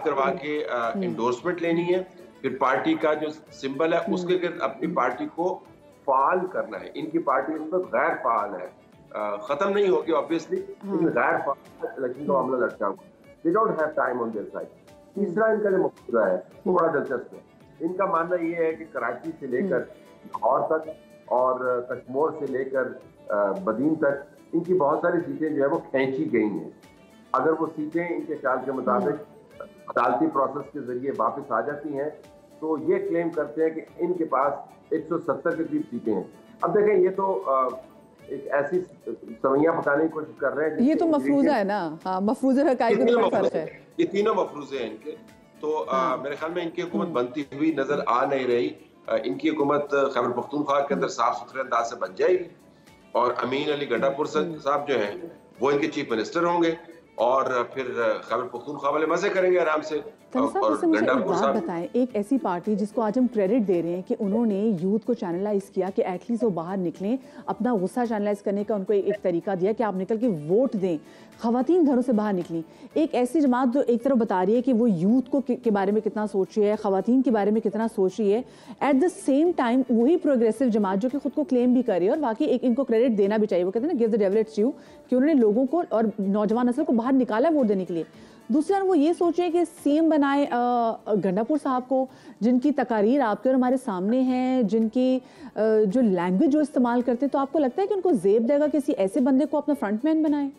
करवा के इंडोर्समेंट लेनी है, फिर पार्टी का जो सिंबल है उसके गिर्द अपनी पार्टी को फाल करना है। इनकी पार्टी इस वक्त गैर फाल है, खत्म नहीं होगी ऑब्वियसली, लेकिन गैर फाल इलेक्शन का मामला लटका हुआ, they don't have time on their side. तीसरा इनका जो मकसद है वो बड़ा दिलचस्प है। इनका मानना ये है कि कराची से लेकर लाहौर तक और कश्मीर से लेकर बदीन तक इनकी बहुत सारी सीटें जो है वो खींची गई हैं। अगर वो सीटें इनके ख्याल के मुताबिक अदालती प्रोसेस के जरिए वापस आ जाती हैं तो ये क्लेम करते हैं कि इनके पास 170 के करीब सीटें हैं। अब देखें, ये तो एक ऐसी सवैयां पकाने की कोशिश कर रहे हैं, ये तो मफरूजा है ना। हाँ, मफरूजा हकाइक में थोड़ा फर्क है। ये तीनों मफरूजे हैं इनके, तो मेरे ख्याल में इनकी हुकूमत बनती हुई नजर आ नहीं रही। इनकी हुकूमत खैबर पख्तूनख्वा के अंदर साफ सुथरे अंदाज से बन जाएगी और अमीन अली गंडापुर साहब जो हैं वो इनके चीफ मिनिस्टर होंगे और फिर खैबर पख्तूनख्वा वाले मजे करेंगे आराम से। और मुझे एक बात बताएं, एक ऐसी पार्टी जिसको आज हम क्रेडिट दे रहे हैं कि उन्होंने यूथ को चैनलाइज किया कि एटलीस्ट वो बाहर निकलें, अपना गुस्सा चैनलाइज करने का उनको एक तरीका दिया कि आप निकल के वोट दें, खवातीन घरों से बाहर निकली। एक ऐसी जमात जो एक तरफ बता रही है कि वो यूथ को के बारे में कितना सोच रही है, खवातीन के बारे में कितना सोच रही है, एट द सेम टाइम वही प्रोग्रेसिव जमात जो कि खुद को क्लेम भी कर रही है, और बाकी एक इनको क्रेडिट देना भी चाहिए। वो कहते हैं ना, give the devil it's due, कि उन्होंने लोगों को और नौजवान नस्ल को बाहर निकाला वोट देने के लिए। दूसरा वो ये सोच रहे हैं कि सीएम बनाए गंडापुर साहब को, जिनकी तकारीर आपके और हमारे सामने हैं, जिनकी जो लैंग्वेज जो इस्तेमाल करते हैं, तो आपको लगता है कि उनको जेब देगा किसी ऐसे बंदे को अपना फ्रंटमैन बनाए?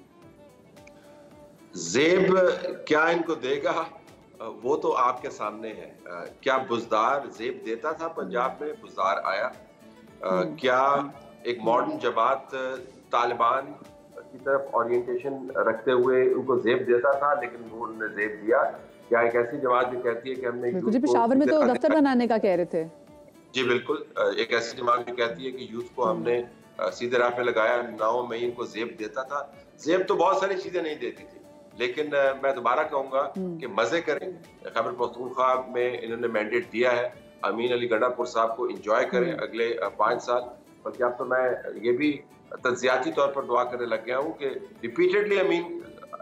जेब क्या इनको देगा वो तो आपके सामने है। क्या बुज़दार जेब देता था पंजाब में? बुज़दार आया। क्या एक मॉडर्न जमात तालिबान की तरफ ओरिएंटेशन रखते हुए उनको जेब देता था, लेकिन वो उन्होंने जेब दिया? क्या एक ऐसी जमात जो कहती है कि हमने मुझे पेशावर में तो दफ्तर बनाने का कह रहे थे। जी बिल्कुल, एक ऐसी जमात जो कहती है कि यूथ को हमने सीधे राह पे लगाया, 9 मई इनको जेब देता था। जेब तो बहुत सारी चीजें नहीं देती थी, लेकिन मैं दोबारा कहूंगा कि मजे करें। खैबर पख्तूनख्वा में इन्होंने मैंडेट दिया है, अमीन अली गंडापुर साहब को एंजॉय करें अगले 5 साल। बल्कि अब तो मैं ये भी तज्जियाती तौर पर दुआ करने लग गया हूँ कि रिपीटेडली अमीन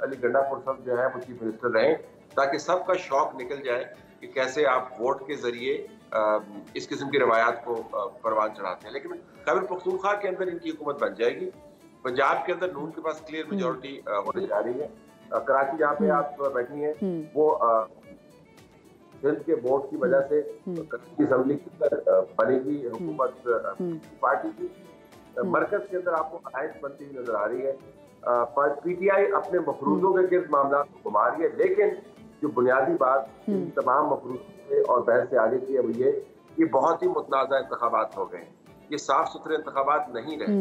अली गंडापुर साहब जो है वो चीफ मिनिस्टर रहें, ताकि सबका शौक निकल जाए कि कैसे आप वोट के जरिए इस किस्म की रवायात को परवान चढ़ाते हैं। लेकिन खैबर पख्तूनख्वा के अंदर इनकी हुकूमत बन जाएगी। पंजाब के अंदर नून के पास क्लियर मेजोरिटी होने जा रही है। कराची जहाँ पे आप बैठी हैं वो सिंध के वोट की वजह से कराची असेंबली के अंदर बनेगी हुकूमत पार्टी की। मरकज के अंदर आपको अलायंस बनती हुई नजर आ रही है। पीटीआई अपने मफरूजों के गिर्द मामला को घुमा रही है, लेकिन जो बुनियादी बात तमाम मफरूजों से और बहस से आगे की है वो ये बहुत ही मुतनाज़ा इंतखाबात हो गए। ये साफ सुथरे इंतखाबात नहीं रहे,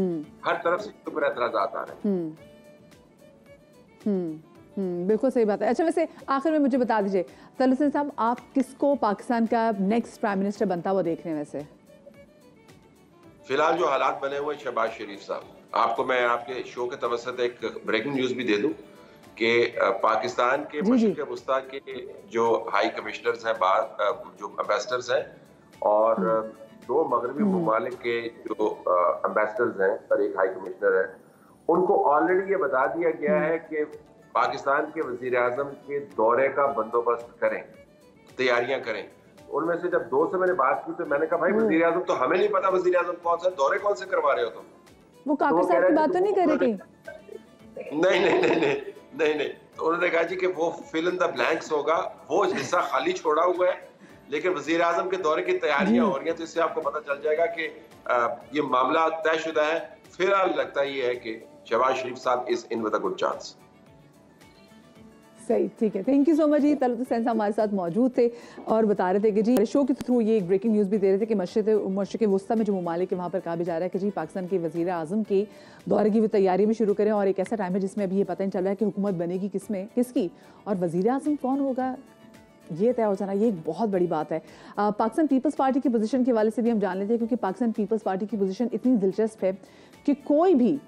हर तरफ से इसके ऊपर एतराज़ात आ रहे हैं। बिल्कुल सही बात है। अच्छा, वैसे आखिर में मुझे बता दीजिए तलत हुसैन साहब, आप किसको पाकिस्तान का नेक्स्ट प्राइम मिनिस्टर बनता हुआ देख रहे हैं? वैसे फिलहाल जो हालात बने हुए शहबाज शरीफ साहब, आपको मैं आपके शो के तवसत एक ब्रेकिंग न्यूज भी दे दूं कि पाकिस्तान के मशरिक़ वस्ता के जो हाई कमिश्नर्स हैं, जो एम्बेसडर्स हैं, और 2 मगरबी ममालिक के जो एम्बेसडर्स हैं और एक हाई कमिश्नर है, उनको ऑलरेडी ये बता दिया गया है कि पाकिस्तान के वजीर आजम के दौरे का बंदोबस्त करें, तैयारियां करें। उनमें से जब 2 से मैंने बात की तो मैंने कहा भाई वजीर आजम तो हमें नहीं पता वजीर आजम कौन सा, दौरे कौन से करवा रहे हो तुम? वो काकर साहब की बात तो नहीं कर रहे कहीं? नहीं, नहीं नहीं, तो उन्होंने कहा जी कि वो फिल इन द ब्लैंक्स होगा, वो हिस्सा खाली छोड़ा हुआ है, लेकिन वजीर आजम के दौरे की तैयारियां हो रही हैं, तो इससे आपको पता चल जाएगा कि ये मामला तयशुदा है। फिलहाल लगता ये है कि शहबाज शरीफ साहब is in with a good chance. सही, ठीक है, थैंक यू सो मच जी। तलत हुसैन साहब हमारे साथ मौजूद थे और बता रहे थे कि जी शो के थ्रू ये एक ब्रेकिंग न्यूज़ भी दे रहे थे कि मशरिक़ वस्ता में जो ममालिक है वहाँ पर कहा भी जा रहा है कि जी पाकिस्तान के वज़ीर आज़म के दौरे की वो तैयारी भी शुरू करें, और एक ऐसा टाइम है जिसमें अभी ये पता नहीं चल रहा है कि हुकूमत बनेगी किसकी और वज़ीर आज़म कौन होगा, ये तय हो जाना, ये एक बहुत बड़ी बात है। पाकिस्तान पीपल्स पार्टी की पोजीशन के हवाले से भी हम जान लेते हैं, क्योंकि पाकिस्तान पीपल्स पार्टी की पोजीशन इतनी दिलचस्प है कि कोई भी,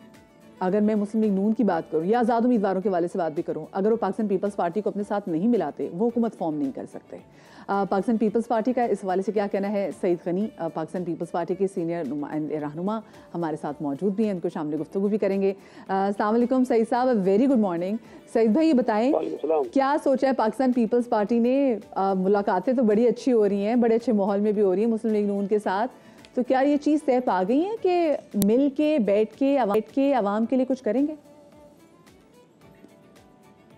अगर मैं मुस्लिम लीग नून की बात करूं या आज़ाद उम्मीदवारों के हवाले से बात भी करूं, अगर वो पाकिस्तान पीपल्स पार्टी को अपने साथ नहीं मिलाते वो हुकूमत फॉर्म नहीं कर सकते। पाकिस्तान पीपल्स पार्टी का इस हवाले से क्या कहना है? सईद गनी पाकिस्तान पीपल्स पार्टी के सीनियर रहनुमा हमारे साथ मौजूद भी हैं, उनको शामिल गुफ्तगू भी करेंगे। अस्सलाम वालेकुम सईद साहब, वेरी गुड मॉर्निंग। सईद भाई ये बताएं, क्या सोचा है पाकिस्तान पीपल्स पार्टी ने? मुलाकातें तो बड़ी अच्छी हो रही हैं, बड़े अच्छे माहौल में भी हो रही हैं मुस्लिम लीग नून के साथ, तो क्या ये चीज़ तय पा गई है कि मिल के बैठ के आवाम के लिए कुछ करेंगे?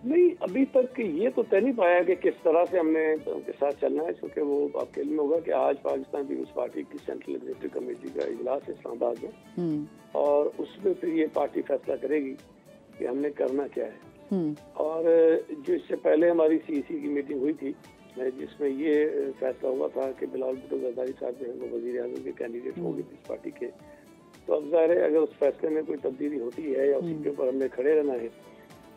नहीं, अभी तक ये तो तय नहीं पाया कि किस तरह से हमने उनके साथ चलना है, क्योंकि वो आपके इल्म होगा कि आज पाकिस्तान पीपल्स पार्टी की सेंट्रल एग्जीक्यूटिव कमेटी का इजलास है इस्लामाबाद में, और उसमें फिर ये पार्टी फैसला करेगी कि हमने करना क्या है। और जो इससे पहले हमारी सीईसी की मीटिंग हुई थी जिसमें ये फैसला हुआ था कि बिलावल भुट्टो जरदारी साहब जो है वो वज़ीर आज़म के कैंडिडेट होंगे इस पार्टी के, तो अब ज़ाहिर है अगर उस फैसले में कोई तब्दीली होती है या उसी के ऊपर हमने खड़े रहना है,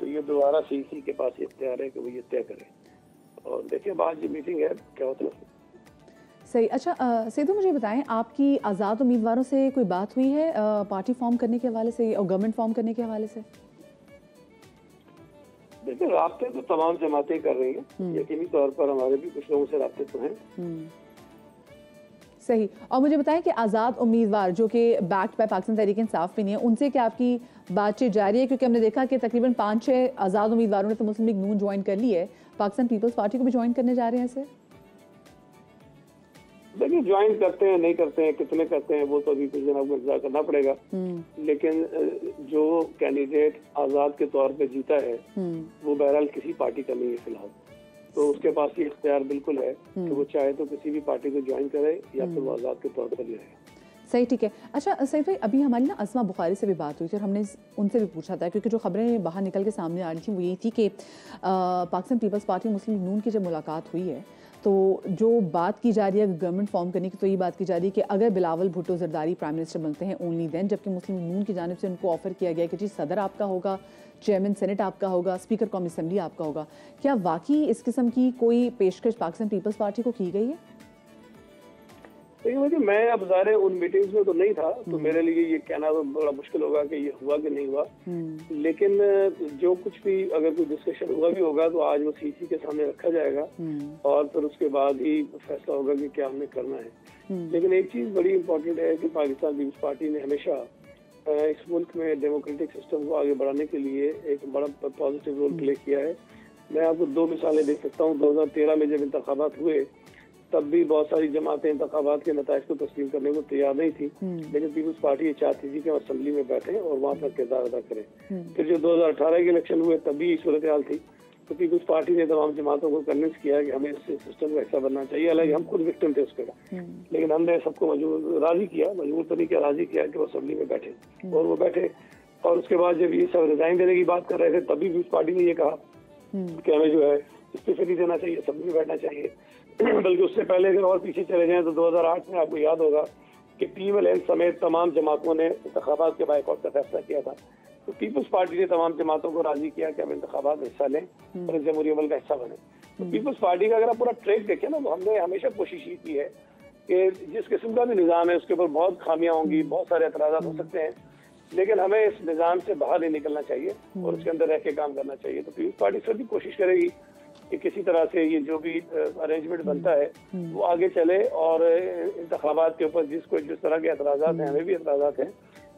तो ये दोबारा सीईसी के पास इख्तियार है कि वो ये तय करें, और देखिए बाद ये मीटिंग है क्या होता है। सही, अच्छा सईद मुझे बताएं, आपकी आज़ाद उम्मीदवारों से कोई बात हुई है पार्टी फॉर्म करने के हवाले से और गवर्नमेंट फॉर्म करने के हवाले से? देखिए राब्ते तो तमाम जमातें कर रही हैं, यकीनी तौर पर हमारे भी कुछ लोगों से राब्ते तो हैं। सही, और मुझे बताएं कि आज़ाद उम्मीदवार जो कि बैक्ड बाय पाकिस्तान तहरीक इंसाफ भी नहीं है, उनसे क्या आपकी बातचीत जारी है? क्योंकि हमने देखा कि तकरीबन 5-6 आज़ाद उम्मीदवारों ने तो मुस्लिम लीग नून ज्वाइन कर ली है, पाकिस्तान पीपल्स पार्टी को भी ज्वाइन करने जा रहे हैं ऐसे? देखिए ज्वाइन करते हैं नहीं करते हैं, कितने करते हैं, वो तो अभी कुछ दिन आपको इंतजार करना पड़ेगा, लेकिन जो कैंडिडेट आज़ाद के तौर पे जीता है वो बहरहाल किसी पार्टी का नहीं है फिलहाल, तो उसके पास ये इख्तियार बिल्कुल है कि वो चाहे तो किसी भी पार्टी को ज्वाइन करे या फिर वो आज़ाद के तौर पर ही रहे। सही, ठीक है। अच्छा सईद भाई, अभी हमारी ना अस्मा बुखारी से भी बात हुई थी और हमने उनसे भी पूछा था, क्योंकि जो खबरें बाहर निकल के सामने आ रही थी वो यही थी कि पाकिस्तान पीपल्स पार्टी मुस्लिम लीग नून की जब मुलाकात हुई है तो जो बात की जा रही है गवर्नमेंट फॉर्म करने की, तो ये बात की जा रही है कि अगर बिलावल भुट्टो जरदारी प्राइम मिनिस्टर बनते हैं ओनली देन, जबकि मुस्लिम लीग नून की जानिब से उनको ऑफर किया गया कि जी सदर आपका होगा, चेयरमैन सेनेट आपका होगा, स्पीकर कौमी असम्बली आपका होगा। क्या वाकई इस किस्म की कोई पेशकश पाकिस्तान पीपल्स पार्टी को की गई है? देखिए मैं अब ज़ाहिर उन मीटिंग्स में तो नहीं था, तो मेरे लिए ये कहना तो बड़ा मुश्किल होगा कि ये हुआ कि नहीं हुआ, लेकिन जो कुछ भी अगर कोई डिस्कशन हुआ भी होगा तो आज वो सीसी के सामने रखा जाएगा और फिर उसके बाद ही फैसला होगा कि क्या हमने करना है। लेकिन एक चीज़ बड़ी इम्पोर्टेंट है कि पाकिस्तान पीपल्स पार्टी ने हमेशा इस मुल्क में डेमोक्रेटिक सिस्टम को आगे बढ़ाने के लिए एक बड़ा पॉजिटिव रोल प्ले किया है। मैं आपको 2 मिसालें दे सकता हूँ। 2013 में जब इंतखाबात हुए तब भी बहुत सारी जमातें इंतखाबात के नताइज को तस्लीम करने को तैयार नहीं थी, लेकिन पीपल्स पार्टी ये चाहती थी कि वो असम्बली में बैठे और वहाँ पर किरदार अदा करें। फिर जो 2018 के इलेक्शन हुए तब भी सूरत हाल थी, तो पीपल्स पार्टी ने तमाम जमातों को कन्विंस किया कि हमें इस सिस्टम का हिस्सा बनना चाहिए। हालांकि हम खुद विक्टिम थे उसके, लेकिन हमने सबको राजी किया, मजबूर तो नहीं किया, राजी किया कि वो असम्बली में बैठे और वो बैठे। और उसके बाद जब ये सब रिजाइन देने की बात कर रहे थे तभी पीपल्स पार्टी ने ये कहा कि हमें जो है इस्तीफे देना चाहिए, असम्बली में बैठना चाहिए। बल्कि उससे पहले अगर और पीछे चले जाएं तो 2008 में आपको याद होगा कि PMLN समेत तमाम जमातों ने इंतखाबात के बाइकआउट का फैसला किया था। तो पीपल्स पार्टी ने तमाम जमातों को राजी किया कि हम इंतखाबात में हिस्सा लें और इस जमहूरी अमल का हिस्सा बने। तो पीपल्स पार्टी का अगर आप पूरा ट्रैक देखें ना, तो हमने हमेशा कोशिश ये की है कि जिस किस्म का भी निज़ाम है उसके ऊपर बहुत खामियां होंगी, बहुत सारे एतराज़ात हो सकते हैं, लेकिन हमें इस निज़ाम से बाहर नहीं निकलना चाहिए और उसके अंदर रह के काम करना चाहिए। तो पीपल्स पार्टी फिर भी कोशिश करेगी कि किसी तरह से ये जो भी अरेंजमेंट बनता है वो आगे चले और इंतखाबात के ऊपर जिस तरह के एतराज़ात हैं, हमें भी एतराज़ात हैं,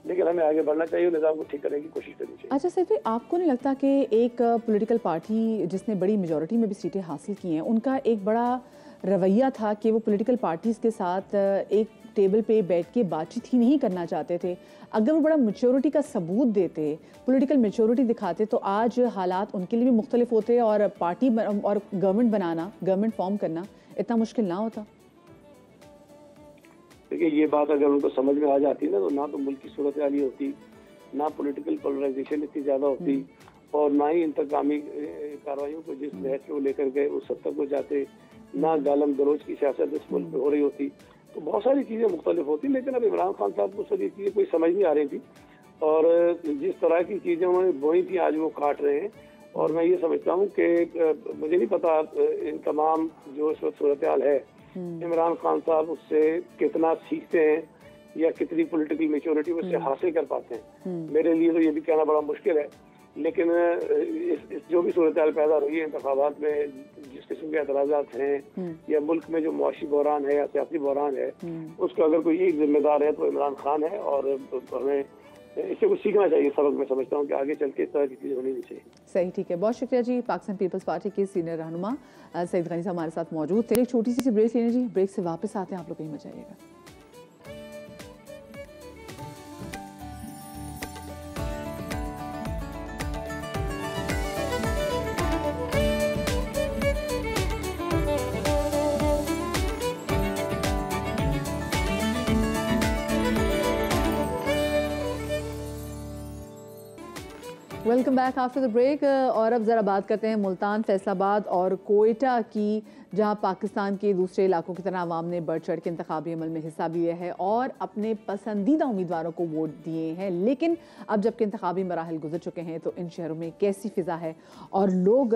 लेकिन हमें आगे बढ़ना चाहिए, निज़ाम को ठीक करने की कोशिश करनी चाहिए। अच्छा सर, आपको नहीं लगता कि एक पॉलिटिकल पार्टी जिसने बड़ी मेजॉरिटी में भी सीटें हासिल की हैं, उनका एक बड़ा रवैया था कि वो पॉलिटिकल पार्टीज़ के साथ एक टेबल पे बैठ के बातचीत ही नहीं करना चाहते थे। अगर वो बड़ा मैच्योरिटी का सबूत देते, पॉलिटिकल मैच्योरिटी दिखाते, तो आज हालात उनके लिए भी मुख्तलिफ होते और पार्टी और गवर्नमेंट बनाना, गवर्नमेंट फॉर्म करना इतना मुश्किल ना होता। देखिए, ये बात अगर उनको समझ में आ जाती ना, तो ना तो मुल्क की सूरत हाल होती, ना पॉलिटिकल पोलराइजेशन इतनी ज़्यादा होती, और ना ही इंतकामी कार्रवाइयों को जिस बहस को लेकर के उस सद तक को जाते, ना गालम गलोच की सियासत इस मुल्क में हो रही होती। तो बहुत सारी चीज़ें मुख्तलिफ होती, लेकिन अब इमरान खान साहब को सारी चीज़ें कोई समझ नहीं आ रही थी, और जिस तरह की चीज़ें उन्होंने बोई थी आज वो काट रहे हैं। और मैं ये समझता हूँ कि मुझे नहीं पता इन तमाम जो इस वक्त सूरत हाल है, इमरान खान साहब उससे कितना सीखते हैं या कितनी पॉलिटिकल मैच्योरिटी उससे हासिल कर पाते हैं। मेरे लिए तो ये भी कहना बड़ा मुश्किल है, लेकिन इस जो भी सूरत हाल पैदा हुई है इंतखाबात में, जिस किस्म के एतराज़ात हैं या मुल्क में जो मुआशी बहरान है या सियासी बहरान है, उसका अगर कोई एक जिम्मेदार है तो इमरान खान है, और हमें इससे कुछ सीखना चाहिए सबक। मैं समझता हूँ कि आगे चल के इस तरह की चीज़ें होनी नहीं चाहिए। सही, ठीक है, बहुत शुक्रिया जी। पाकिस्तान पीपल्स पार्टी के सीनियर रहनुमा सईद गनी साहब हमारे साथ मौजूद थे। एक छोटी सी ब्रेक लेने जी, ब्रेक से वापस आते हैं, आप लोग कहीं मत जाइएगा। Welcome back after the break. और अब ज़रा बात करते हैं मुल्तान, फैसलाबाद और कोयटा की, जहां पाकिस्तान के दूसरे इलाकों की तरह आवाम ने बढ़ चढ़ के इंतखाबी अमल में हिस्सा भी लिया है और अपने पसंदीदा उम्मीदवारों को वोट दिए हैं। लेकिन अब जबकि इंतखाबी मराहल गुजर चुके हैं, तो इन शहरों में कैसी फ़िज़ा है और लोग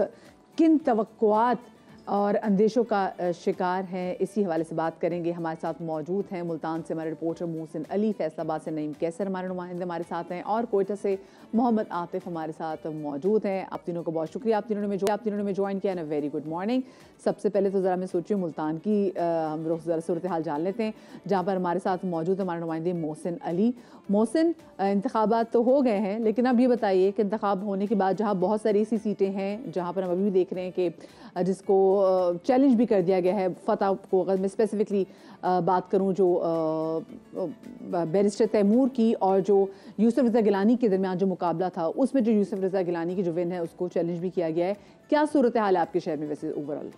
किन तवक्कुआत और अंदेशों का शिकार हैं, इसी हवाले से बात करेंगे। हमारे साथ मौजूद हैं मुल्तान से हमारे रिपोर्टर मोहसिन अली, फैसलाबाद से नईम कैसर हमारे नुमाइंदे हमारे साथ हैं, और कोयटा से मोहम्मद आतिफ हमारे साथ मौजूद हैं। आप तीनों को बहुत शुक्रिया, आप तीनों ने ज्वाइन किया ना, वेरी गुड मॉर्निंग। सबसे पहले तो ज़रा मैं सोची मुल्तान की हम लोग ज़रा सूरत हाल जान लेते हैं, जहाँ पर हमारे साथ मौजूद हमारे नुमाइंदे मोहसिन अली। मोहसिन, इंतखाबात तो हो गए हैं, लेकिन अब ये बताइए कि इंतखाब होने के बाद जहाँ बहुत सारी ऐसी सीटें हैं जहाँ पर हम अभी भी देख रहे हैं कि जिसको चैलेंज भी कर दिया गया है फतह को, अगर मैं स्पेसिफिकली बात करूं जो बैरिस्टर तैमूर की और जो यूसुफ रज़ा गिलानी के दरमियान जो मुकाबला था, उसमें जो यूसुफ रज़ा गिलानी की जो विन है उसको चैलेंज भी किया गया है। क्या सूरत हाल है आपके शहर में वैसे ओवरऑल?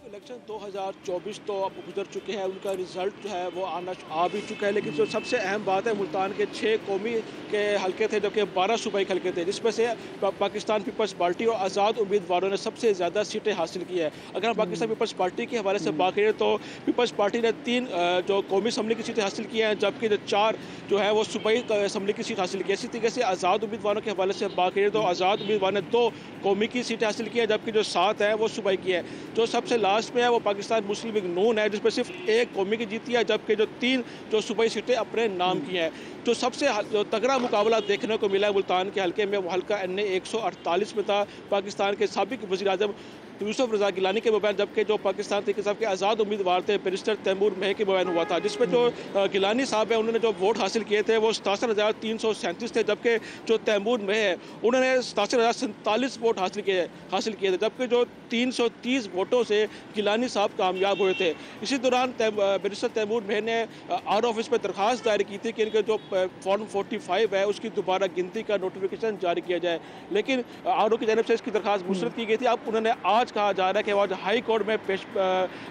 इलेक्शन 2024 तो अब गुजर चुके हैं, उनका रिजल्ट जो है वो आ भी चुका है, लेकिन जो सबसे अहम बात है, मुल्तान के 6 कौमी के हल्के थे जबकि 12 सूबाई हल्के थे, जिसमें से पाकिस्तान पीपल्स पार्टी और आज़ाद उम्मीदवारों ने सबसे ज़्यादा सीटें हासिल की है। अगर हम पाकिस्तान पीपल्स पार्टी के हवाले से बात करें तो पीपल्स पार्टी ने 3 जो कौमी असम्बली की सीटें हासिल की हैं, जबकि जो 4 जो है वो सूबाई असम्बली की सीट हासिल की है। इसी तरीके से आज़ाद उम्मीदवारों के हवाले से बात करें तो आज़ाद उम्मीदवार ने 2 कौमी की सीटें हासिल की हैं, जबकि जो 7 है वो सूबाई की है। जो सबसे लास्ट में है वो पाकिस्तान मुस्लिम लीग नून है, जिसमें सिर्फ 1 कौमी की जीती है, जबकि जो 3 जो सूबाई सीटें अपने नाम की हैं। जो सबसे जो तगड़ा मुकाबला देखने को मिला है मुल्तान के हल्के में, वो हल्का NA 148 में था, पाकिस्तान के साबिक वज़ीर आज़म यूसुफ रज़ा गिलानी के मुबैन, जबकि जो पाकिस्तान तहरीक इंसाफ के आज़ाद उम्मीदवार थे बैरिस्टर तैमूर महक के मुबैन हुआ था, जिसमें जो गिलानी साहब है उन्होंने जो वोट हासिल किए थे वो 87,337 थे, जबकि जो तैमूर महक है उन्होंने 87,047 वोट हासिल किए थे, जबकि जो 330 वोटों से गिलानी साहब कामयाब हुए थे। इसी दौरान बैरिस्टर तैमूर महक ने आर ऑफिस पर दरख्वास्त दायर की थी कि इनके जो फॉर्म 45 है उसकी दोबारा गिनती का नोटिफिकेशन जारी किया जाए, लेकिन आर ओ की जानब से इसकी दरख्वास्त मुस्तरद की गई थी। अब उन्होंने आज कहा जा रहा है कि वो आज हाई कोर्ट में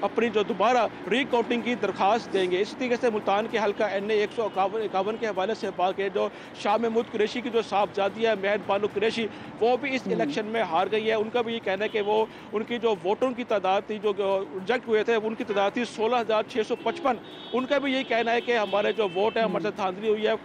अपनी जो दोबारा रिकाउंटिंग की दरख्वास्त देंगे। इसी तरीके से मुल्तान के हल्का NA 151 के हवाले से बात करें, जो शाह महमूद कुरैशी की जो साहबजादी है महद बानो कुरैशी, वो भी इस इलेक्शन में हार गई है। उनका भी ये कहना है कि वो उनकी जो वोटों की तादाद थी जो रिजेक्ट हुए थे उनकी तादाद थी 16,655। उनका भी यही कहना है कि हमारे जो वोट है हमारे साथ धांधली हुई है,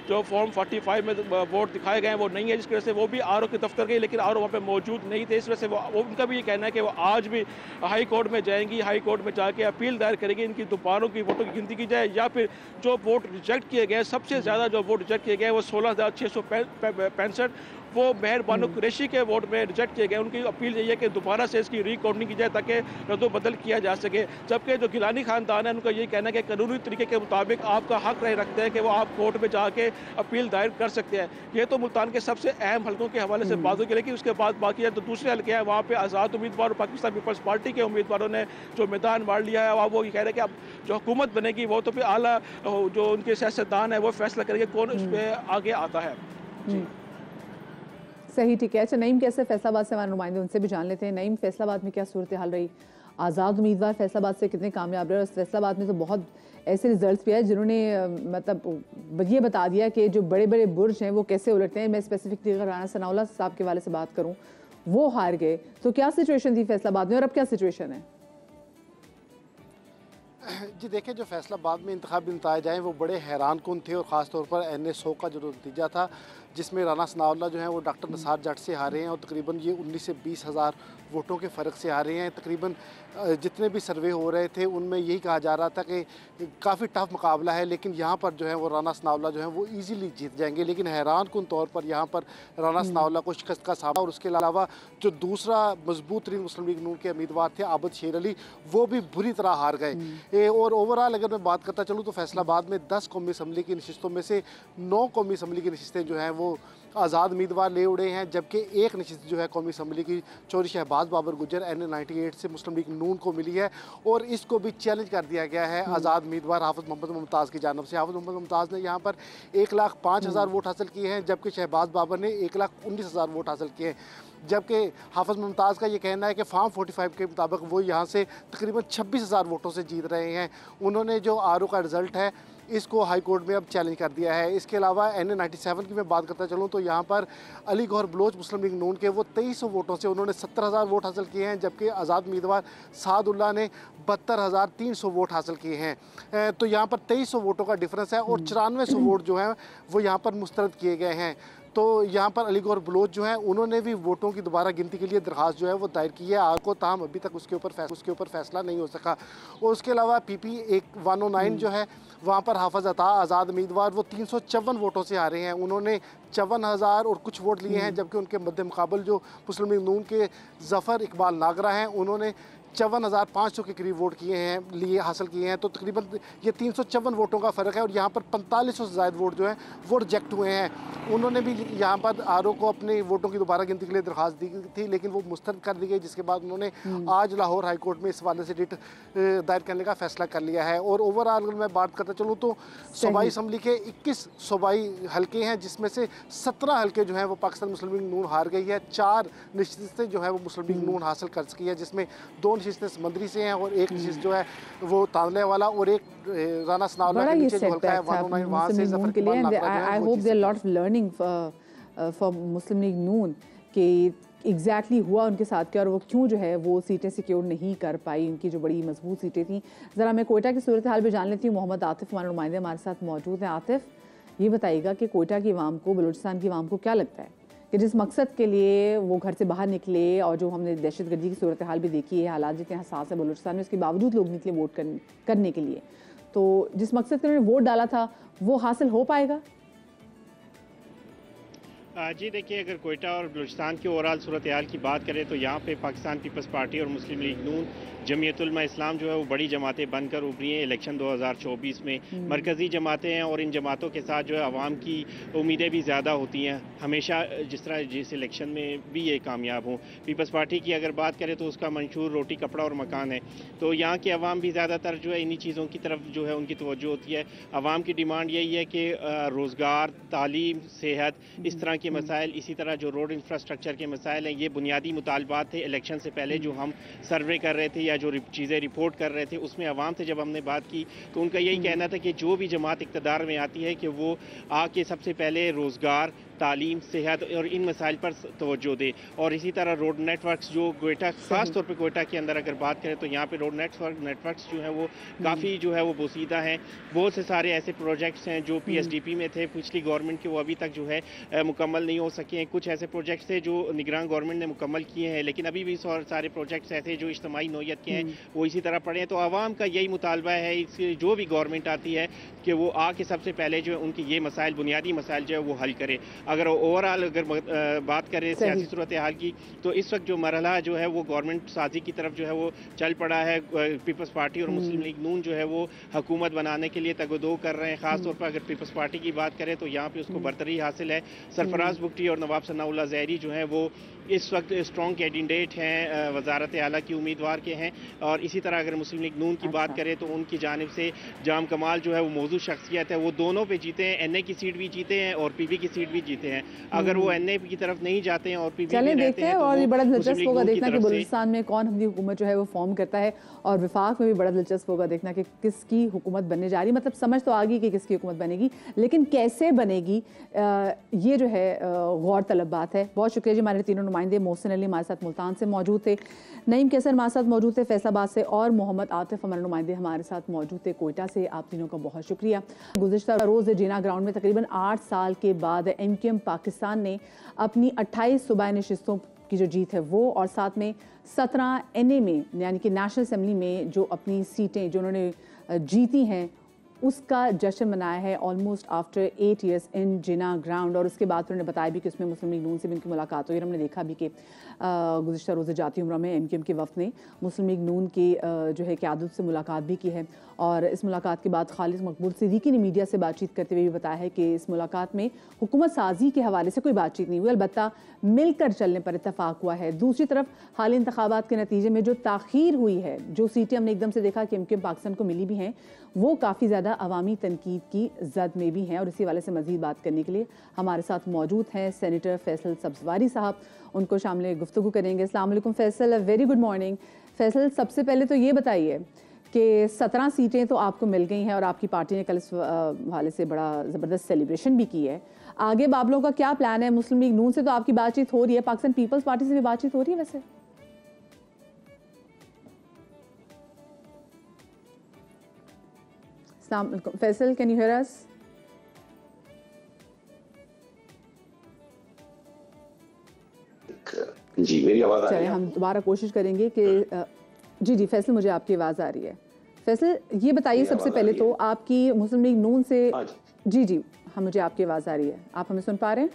जो फॉर्म 45 में वोट दिखाए गए हैं वो नहीं है, जिसकी वजह से वो भी आर ओ के दफ्तर गई, लेकिन आर ओ वहाँ पर मौजूद नहीं थे। इस वजह से वो उनका भी ये कहना है कि वो आज भी हाई कोर्ट में जाएंगी, हाई कोर्ट में जाके अपील दायर करेंगी, इनकी दोबारा की वोटों की गिनती की जाए, या फिर जो वोट रिजेक्ट किए गए, सबसे ज़्यादा जो वोट रिजेक्ट किए गए वो 16,665 वो महर बानो कुरैशी के वोट में रिजेक्ट किए गए। उनकी अपील यही है कि दोबारा से इसकी रिकाउंटिंग की जाए ताकि रद्दोबदल किया जा सके। जबकि जो गिलानी खानदान है उनका यही कहना है कि कानूनी तरीके के मुताबिक आपका हक रखते हैं कि वो आप कोर्ट में जाके अपील दायर कर सकते हैं। ये तो मुल्तान के सबसे अहम हल्कों के हवाले से बात होगी, लेकिन उसके बाद बाकी है तो दूसरे हल्के हैं, वहाँ पे आज़ाद उम्मीदवार और पाकिस्तान पीपल्स पार्टी के उम्मीदवारों ने जो मैदान मार लिया है। अब वो ये कह रहे हैं कि अब जो हुकूमत बनेगी वो तो फिर आला जो उनके सियासतदान है वो फैसला करेंगे कौन उस पर आगे आता है। सही, ठीक है। अच्छा नईम, कैसे फैसलाबाद से हमारे नुमाइंदे, उनसे भी जान लेते हैं। नईम, फैसलाबाद में क्या सूरत हाल रही? आज़ाद उम्मीदवार फैसलाबाद से कितने कामयाब रहे? और फैसलाबाद में तो बहुत ऐसे रिजल्ट्स भी है जिन्होंने मतलब ये बता दिया कि जो बड़े बड़े बुर्ज हैं वो कैसे उलटते हैं। मैं स्पेसिफिकली अगर राना सनाउल्लाह साहब के वाले से बात करूँ, वो हार गए, तो क्या सिचुएशन थी फैसलाबाद में और अब क्या सिचुएशन है? जी देखिए, जो फैसलाबाद में इंतखाबी नताइज आए वो बड़े हैरान कुन थे और ख़ास तौर पर NA 100 का जो नतीजा था जिसमें राना सनाउल्लाह जो है वो डॉक्टर निसार जट से हारे हैं और तकरीबन ये 19 से 20 हज़ार वोटों के फ़र्क से हारे हैं। तकरीबन जितने भी सर्वे हो रहे थे उनमें यही कहा जा रहा था कि काफ़ी टफ मुकाबला है, लेकिन यहाँ पर जो है वो राना सनाउल्लाह जो है वो ईजीली जीत जाएंगे। लेकिन हैरान कुन तौर पर यहाँ पर राना सनाउल्लाह को शिकस्त का सामना, और उसके अलावा जो दूसरा मजबूत तरीन मुस्लिम लीग नून के उम्मीदवार थे आबद शेर अली, वो भी बुरी तरह हार गए। और ओवरऑल अगर मैं बात करता चलूँ तो फैसलाबाद में 10 कौमी असम्बली की नशिस्तों में से 9 कौमी असम्बली की नशिस्तें जो हैं वो आज़ाद उम्मीदवार ले उड़े हैं, जबकि एक नशिस्त जो है कौमी असम्बली की चौधरी शहबाज बाबर गुजर NA 98 से मुस्लिम लीग नून को मिली है और इसको भी चैलेंज कर दिया गया है आज़ाद उम्मीदवार हाफिज़ मोहम्मद मुमताज़ की जानिब से। हाफिज़ मोहम्मद मुमताज़ ने यहाँ पर 1,05,000 वोट हासिल किए हैं, जबकि शहबाज बाबर ने 1,19,000 वोट हासिल किए हैं। जबकि हाफिज़ मुमताज़ का ये कहना है कि फार्म 45 के मुताबिक वो यहाँ से तकरीबन 26,000 वोटों से जीत रहे हैं। उन्होंने जो RO का रिज़ल्ट है इसको हाई कोर्ट में अब चैलेंज कर दिया है। इसके अलावा NA 97 की मैं बात करता चलूँ तो यहाँ पर अली गौहर बलोच मुस्लिम लीग नून के वो 2300 वोटों से उन्होंने 17,000 वोट हासिल किए हैं, जबकि आज़ाद उम्मीदवार सादुल्लाह ने 72,300 वोट हासिल किए हैं। तो यहाँ पर 2300 वोटों का डिफरेंस है और 9400 वोट जो हैं वो यहाँ पर मुस्तरद किए गए हैं। तो यहाँ पर अली गौहर बलोच जो हैं उन्होंने भी वोटों की दोबारा गिनती के लिए दरख्वास्त जो है वो दायर की है आपको, ताहम अभी तक उसके ऊपर फैसला नहीं हो सका। और उसके अलावा PP 109 जो है वहाँ पर हाफिज़ अता आज़ाद उम्मीदवार वो 354 वोटों से हारे हैं। उन्होंने 54,000 और कुछ वोट लिए हैं, जबकि उनके मद्दे मुकाबल जो मुस्लिम लीग नून के ज़फ़र इकबाल नागरा हैं उन्होंने 54,500 के करीब वोट हासिल किए हैं। तो तकरीबन ये 354 वोटों का फ़र्क है और यहाँ पर 4500 से ज़ायद वोट जो हैं वो रिजेक्ट हुए हैं। उन्होंने भी यहाँ पर RO को अपने वोटों की दोबारा गिनती के लिए दरख्वास्त दी थी, लेकिन वो मुस्तरद कर दी गई, जिसके बाद उन्होंने आज लाहौर हाई कोर्ट में इस हवाले से रिट दायर करने का फ़ैसला कर लिया है। और ओवरऑल अगर मैं बात करता चलूँ तो सूबाई असम्बली के 21 सूबाई हल्के हैं, जिसमें से 17 हल्के जो हैं वो पाकिस्तान मुस्लिम लीग नून हार गई है। 4 नशिस्तें जो है वो मुस्लिम लीग नून हासिल कर सकी है, जिसमें 2 नशिस्तें समंदरी से हैं और एक नशिस्त जो है वो तांदले वाला और एक राना सनाउल्लाह के नीचे जो हल्का है 109 वहाँ से ज़फ़र इकबाल नागरा जो है। I hope there lot of learning for Muslim League Noon कि एग्जैक्टली हुआ उनके साथ क्या और वो क्यों जो है वो सीटें सिक्योर नहीं कर पाई, उनकी जो बड़ी मजबूत सीटें थी। ज़रा मैं कोयटा की सूरत हाल भी जान लेती हूँ। मोहम्मद आतिफ हमारे नुमाइंदे हमारे साथ मौजूद हैं। आतिफ, ये बताइएगा कि कोयटा की आवाम को, बलूचिस्तान की आवाम को क्या लगता है कि जिस मकसद के लिए वो घर से बाहर निकले और जो हमने दहशतगर्दी की सूरत हाल भी देखी है, हालात जितने हसास है बलूचिस्तान में, उसके बावजूद लोग निकले वोट करने के लिए, तो जिस मकसद के उन्होंने वोट डाला था वो हासिल हो पाएगा? जी देखिए, अगर कोयटा और बलूचिस्तान की ओवरऑल सूरत हाल की बात करें तो यहाँ पे पाकिस्तान पीपल्स पार्टी और मुस्लिम लीग नून, जमीयत उलमा इस्लाम जो है वो बड़ी जमातें बनकर उभरी हैं इलेक्शन 2024 में। मरकज़ी जमातें हैं और इन जमातों के साथ जो है आवाम की उम्मीदें भी ज़्यादा होती हैं, हमेशा जिस तरह जिस इलेक्शन में भी ये कामयाब हों। पीपल्स पार्टी की अगर बात करें तो उसका मंशूर रोटी कपड़ा और मकान है, तो यहाँ के अवाम भी ज़्यादातर जो है इन्हीं चीज़ों की तरफ जो है उनकी तवज्जो होती है। आवाम की डिमांड यही है कि रोज़गार, तालीम, सेहत, इस तरह के मसाइल, इसी तरह जो रोड इंफ्रास्ट्रक्चर के मसाइल हैं, ये बुनियादी मुतालबात थे। इलेक्शन से पहले जो हम सर्वे कर रहे थे या जो चीज़ें रिपोर्ट कर रहे थे उसमें आवाम से जब हमने बात की तो उनका यही कहना था कि जो भी जमात इक़्तिदार में आती है कि वो आके सबसे पहले रोज़गार, तालीम, सेहत और इन मसाइल पर तवज्जो दे। और इसी तरह रोड नेटवर्क्स जो कोयटा, ख़ास तौर पे कोयटा के अंदर अगर बात करें तो यहाँ पे रोड नेटवर्क्स जो हैं वो काफ़ी जो है वो बोसीदा हैं। बहुत से सारे ऐसे प्रोजेक्ट्स हैं जो PSDP में थे पिछली गवर्नमेंट के, वो अभी तक जो है मुकम्मल नहीं हो सके हैं। कुछ ऐसे प्रोजेक्ट्स थे जो निगरान गवर्नमेंट ने मुकम्मल किए हैं, लेकिन अभी भी सारे प्रोजेक्ट्स ऐसे जो इज्तिमाई नौयत के हैं वो इसी तरह पड़े हैं। तो आवाम का यही मुतालबा है इसकी जो भी गवर्नमेंट आती है कि वो आके सबसे पहले जो है उनके ये मसाइल, बुनियादी मसाइल जो है वो हल करे। अगर ओवरऑल अगर बात करें सियासी सूरत हाल की, तो इस वक्त जो मरहला जो है वो गवर्नमेंट साजी की तरफ जो है वो चल पड़ा है। पीपल्स पार्टी और मुस्लिम लीग नून जो है वो हुकूमत बनाने के लिए तगदो कर रहे हैं। खासतौर पर अगर पीपल्स पार्टी की बात करें तो यहाँ पे उसको बरतरी हासिल है। सरफराज भुट्टी और नवाब सनाउल्लाह ज़हरी जो है वो इस वक्त स्ट्रॉन्ग कैंडिडेट हैं, वजारत आला की उम्मीदवार के हैं। और इसी तरह अगर मुस्लिम लीग नून की बात करें तो उनकी जानिब से जाम कमाल जो है वो मौजूद शख्सियत है, वो दोनों पे जीते हैं। एनए की सीट भी जीते हैं और पीपी की सीट भी जीते हैं। अगर वो एनए की तरफ नहीं जाते हैं और पीपी में रहते हैं, और ये बड़ा दिलचस्प होगा देखना कि बलूचिस्तान में कौन हमदी हुकूमत जो है वो फॉर्म करता है, और विफाक में भी बड़ा दिलचस्प होगा देखना कि किसकी हुकूमत बनने जा रही है। मतलब समझ तो आ गई कि किसकी हुकूमत बनेगी, लेकिन कैसे बनेगी ये जो है गौर तलब बात है। बहुत शुक्रिया जी, हमारे तीनों नुमाइंदे मोहसिन अली हमारे साथ मुल्तान से मौजूद थे, नईम कैसर हमारे साथ मौजूद थे फैसलाबाद से, और मोहम्मद आतिफ हमारे नुमाइंदे हमारे साथ मौजूद थे कोयटा से। आप तीनों का बहुत शुक्रिया। गुज़िश्ता रोज़ जिना ग्राउंड में तकरीबन 8 साल के बाद एमक्यूएम पाकिस्तान ने अपनी 28 सूबाई नशिस्तों की जो जीत है वो, और साथ में 17 एनए में यानी कि नेशनल असेंबली में जो अपनी सीटें जो उन्होंने जीती हैं उसका जश्न मनाया है ऑलमोस्ट आफ्टर 8 years इन जिना ग्राउंड। और उसके बाद उन्होंने बताया भी कि उसमें मुस्लिम लीग नून से भी उनकी मुलाकात हुई। हमने देखा भी कि गुज़िश्ता रोज़ जाती उम्र में एमक्यूएम के वफ़द ने मुस्लिम लीग नून की जो है क़यादत से मुलाकात भी की है। और इस मुलाकात के बाद खालिद मकबूल सिद्दीकी ने मीडिया से बातचीत करते हुए भी बताया है कि इस मुलाकात में हुकूमत साजी के हवाले से कोई बातचीत नहीं हुई, अलबत्ता मिलकर चलने पर इत्तफाक हुआ है। दूसरी तरफ हाल इंतखाबात के नतीजे में जो ताख़ीर हुई है, जो सीटें हमने एकदम से देखा कि एमक्यूएम पाकिस्तान को मिली भी हैं, वो काफ़ी ज़्यादा अवामी तनकीद की जद में भी हैं। और इसी वाले से मज़ीद बात करने के लिए हमारे साथ मौजूद हैं सेनेटर फैसल सब्ज़वारी साहब, उनको शामिल गुफ्तगू करेंगे। अस्सलाम वालेकुम Faisal, very good morning. Faisal, सबसे पहले तो ये बताइए कि 17 सीटें तो आपको मिल गई हैं और आपकी पार्टी ने कल इस हवाले से बड़ा ज़बरदस्त सेलिब्रेशन भी की है। आगे बाबलों का क्या प्लान है? मुस्लिम लीग नून से तो आपकी बातचीत हो रही है, पाकिस्तान पीपल्स पार्टी से भी बातचीत हो रही है वैसे? Faisal, can you hear us? जी, मेरी आवाज़ आ रही है? हम दोबारा कोशिश करेंगे कि जी फैसल, मुझे आपकी आवाज़ आ रही है। फैसल, ये बताइए सबसे पहले तो आपकी मुस्लिम लीग नून से जी हाँ, मुझे आपकी आवाज़ आ रही है। आप हमें सुन पा रहे हैं?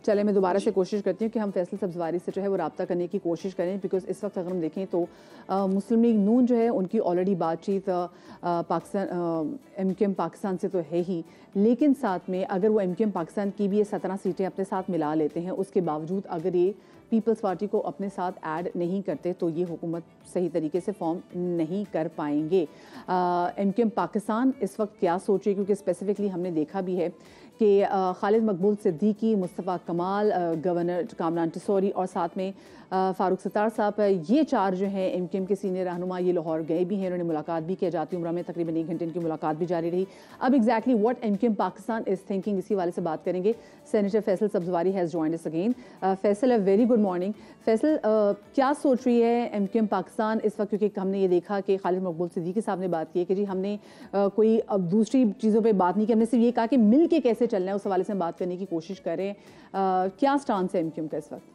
चले, मैं दोबारा से कोशिश करती हूँ कि हम फैसल सब्ज़वारी से जो है वो रब्ता करने की कोशिश करें, बिकॉज़ इस वक्त अगर हम देखें तो मुस्लिम लीग नून जो है उनकी ऑलरेडी बातचीत पाकिस्तान एमक्यूएम पाकिस्तान से तो है ही, लेकिन साथ में अगर वो एमक्यूएम पाकिस्तान की भी ये 17 सीटें अपने साथ मिला लेते हैं, उसके बावजूद अगर ये पीपल्स पार्टी को अपने साथ ऐड नहीं करते तो ये हुकूमत सही तरीके से फॉर्म नहीं कर पाएंगे। एमक्यूएम पाकिस्तान इस वक्त क्या सोच रही है, क्योंकि स्पेसिफिकली हमने देखा भी है कि खालिद मकबूल सिद्दीकी, मुस्तफ़ा कमाल, गवर्नर कामरान टिसौरी और साथ में फ़ारूक सत्तार साहब, ये 4 जो हैं एमक्यूएम के सीनियर रहनुमा, ये लाहौर गए भी हैं, उन्होंने मुलाकात भी किया जाती उम्र में, तकरीबन 1 घंटे इनकी मुलाकात भी जारी रही। अब exactly what MQM Pakistan is thinking, इसी वाले से बात करेंगे। Senator Faisal Sabzwari has joined us again. Faisal, a very good morning. Faisal, क्या सोच रही है एमक्यूएम पाकिस्तान इस वक्त, क्योंकि हमने ये देखा कि खालिद मकबूल सिद्दीकी साहब ने बात की है कि जी हमने कोई अब दूसरी चीज़ों पर बात नहीं की, हमने सिर्फ ये कहा कि मिल के कैसे चलना है, उस हवाले से हम बात करने की कोशिश करें। क्या स्टांस है एमक्यूएम का इस वक्त?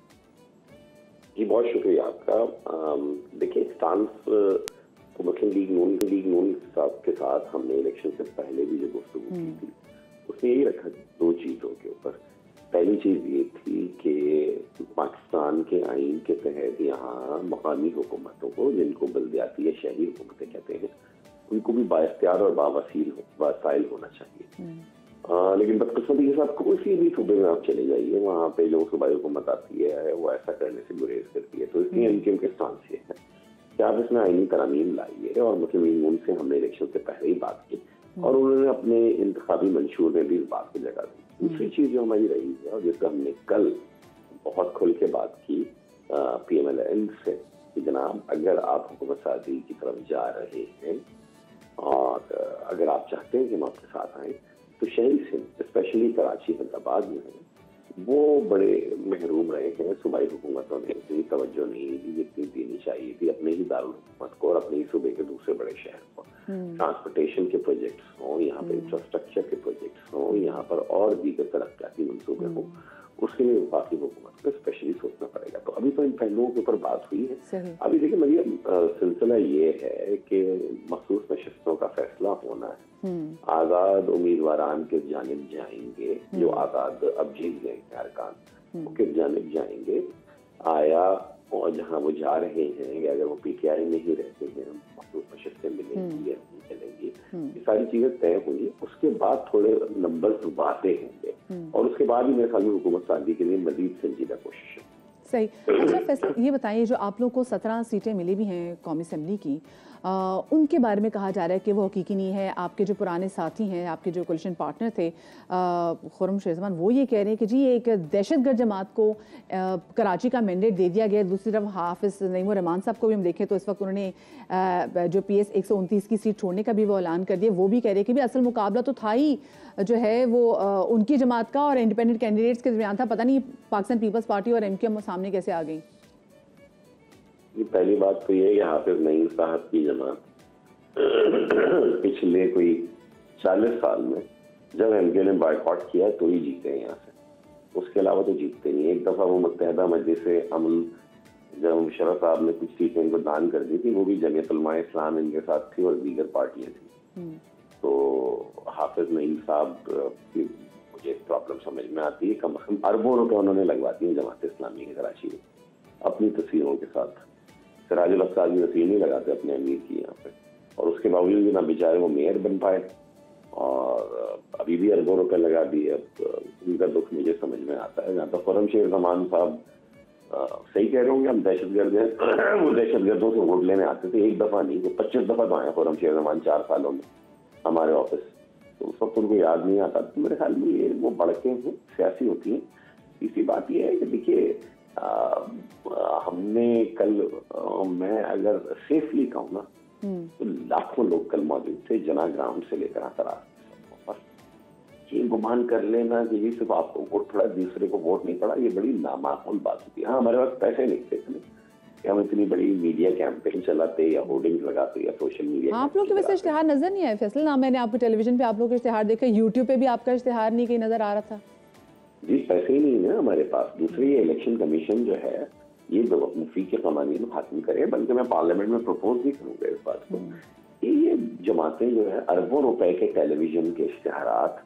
जी, बहुत शुक्रिया आपका। देखिए, स्टांस तो मुस्लिम लीग नून साहब के साथ हमने इलेक्शन से पहले भी जो गुफ्तगू की थी उसने यही रखा 2 चीज़ों के ऊपर। पहली चीज़ ये थी कि पाकिस्तान के आइन के तहत यहाँ मकामी हुकूमतों को, जिनको बल्दियाती या शहरी हुकूमतें कहते हैं, उनको भी बाइख्तियार और बावसाइल होना चाहिए। लेकिन बदकिस्मती के साथ किसी भी सूबे में आप चले जाइए, वहाँ पे जो सूबाई हुकूमत आती है वो ऐसा करने से गुरेज करती है। तो इसलिए एमक्यूएम के स्टांस ये है कि आप इसमें आईनी तरमीम लाइए, और मुस्लिम लीग नून से हमने इलेक्शन से पहले ही बात की और उन्होंने अपने इंतखाबी मंशूर में भी इस बात को जगह दी। दूसरी चीज़ जो हमारी रही है और जिसका हमने कल बहुत खुल के बात की PMLN से कि जनाब, अगर आप हुकूमत साजी की तरफ जा रहे हैं और अगर आप चाहते हैं कि हम आपके साथ आएँ, तो शहरी सिंध स्पेशली कराची, हैदराबाद में है, वो बड़े महरूम रहे हैं। सूबाई हुकूमतों ने इतनी तवज्जो नहीं दी जितनी देनी चाहिए थी अपने ही दारुल हुकूमत को और अपने ही सूबे के दूसरे बड़े शहर को। ट्रांसपोर्टेशन के प्रोजेक्ट्स हों यहाँ पे इंफ्रास्ट्रक्चर के प्रोजेक्ट्स हों, यहाँ पर और दीगर तरक्याती मंसूबे हों, उसके लिए वफाकी हुकूमत को स्पेशली सोचना पड़ेगा। तो अभी तो इन पहलुओं के ऊपर बात हुई है। अभी देखिए मरियम, सिलसिला ये है कि मखसूस नशिस्तों का फैसला होना है, आजाद उम्मीदवारान किस जानिब जाएंगे, जो आजाद अब जीत गए अरकान, वो किस जानिब जाएंगे, आया और जहाँ वो जा रहे हैं अगर वो PTI में ही रहते हैं, मखसूस नशिस्तें मिलेंगी या नहीं चलेंगी, ये सारी चीजें तय होंगी। उसके बाद थोड़े नंबर्स बातें होंगे और उसके बाद ही मेरे ख्याल में हुकूमत साजी के लिए मजीद संजीदा कोशिश है। सही। अच्छा फैसल, ये बताइए जो आप लोग को 17 सीटें मिली भी हैं कौमी असेंबली की, उनके बारे में कहा जा रहा है कि वो हकीकी नहीं है। आपके जो पुराने साथी हैं, आपके जो कोलिशन पार्टनर थे खुर्रम शेरजमान, वो ये कह रहे हैं कि जी ये एक दहशतगर्द जमात को कराची का मैंडेट दे दिया गया। दूसरी तरफ हाफिज़ नईमुर रहमान साहब को भी हम देखें तो इस वक्त उन्होंने जो PS 129 की सीट छोड़ने का भी वो ऐलान कर दिया। वो भी कह रहे हैं कि भी असल मुकाबला तो था ही जो है वो उनकी जमात का और इंडिपेंडेंट कैंडिडेट्स के दरमियान था। पता नहीं पाकिस्तान पीपल्स पार्टी और MQM सामने कैसे आ गई। पहली बात तो ये है कि हाफिज नईम साहब की जमात पिछले कोई 40 साल में जब MK ने बायकॉट किया तो ही जीते हैं यहाँ से, उसके अलावा तो जीतते नहीं। एक दफा वो मुत्तहदा मजलिस अमल जब मुशर्रफ साहब ने कुछ सीटें इनको दान कर दी थी, वो भी जमीयत उलमा इस्लाम इनके साथ थी और दीगर पार्टियां थी। तो हाफिज नईम साहब की मुझे प्रॉब्लम समझ में आती है, कम से कम अरबों रुपए उन्होंने लगवा दिए जमात इस्लामी की कराची में अपनी तस्वीरों के साथ। सिराजुल हक साहब की तस्वीर नहीं लगाते अपने अमीर की यहाँ पे, और उसके बावजूद भी ना बेचारे वो मेयर बन पाए और अभी भी अरबों रुपए लगा दिए। अब उनका दुख मुझे समझ में आता है। जहाँ तक खुर्रम शेरजमान साहब सही कह रहे होंगे, हम दहशतगर्द हैं, वो दहशतगर्दों से वोट लेने आते थे, एक दफा नहीं, वो 25 दफा तो आए खुर्रम शेरजमान 4 सालों में हमारे ऑफिस। तो उस वक्त उनको याद नहीं आता। तो मेरे ख्याल में ये वो बढ़के हैं, सियासी होती हैं। तीसरी बात ये है कि देखिए हमने कल मैं अगर सेफली कहूँ ना तो लाखों लोग कल मौजूद थे, जना ग्राउंड से लेकर आकर ये गुमान कर लेना कि ये सिर्फ आपको वोट पड़ा दूसरे को वोट नहीं पड़ा, ये बड़ी नामाकूल बात होती है। हाँ, हमारे पास पैसे नहीं थे कि हम इतनी बड़ी मीडिया कैंपेन चलाते या होर्डिंग लगाते या सोशल मीडिया। आप लोग के वैसे इश्तिहार नजर नहीं आए फैसल ना? मैंने आपको टेलीविजन पे आप लोग के इश्तिहार देखे, यूट्यूब पे भी आपका इश्तिहार नहीं कहीं नजर आ रहा था। जी, पैसे ही नहीं है हमारे पास। दूसरी इलेक्शन कमीशन जो है ये मुफी के कवानीन हासिल करे, बल्कि मैं पार्लियामेंट में प्रपोज भी करूंगा इस बात को। ये जमातें जो है अरबों रुपए के टेलीविजन के इश्तिहारात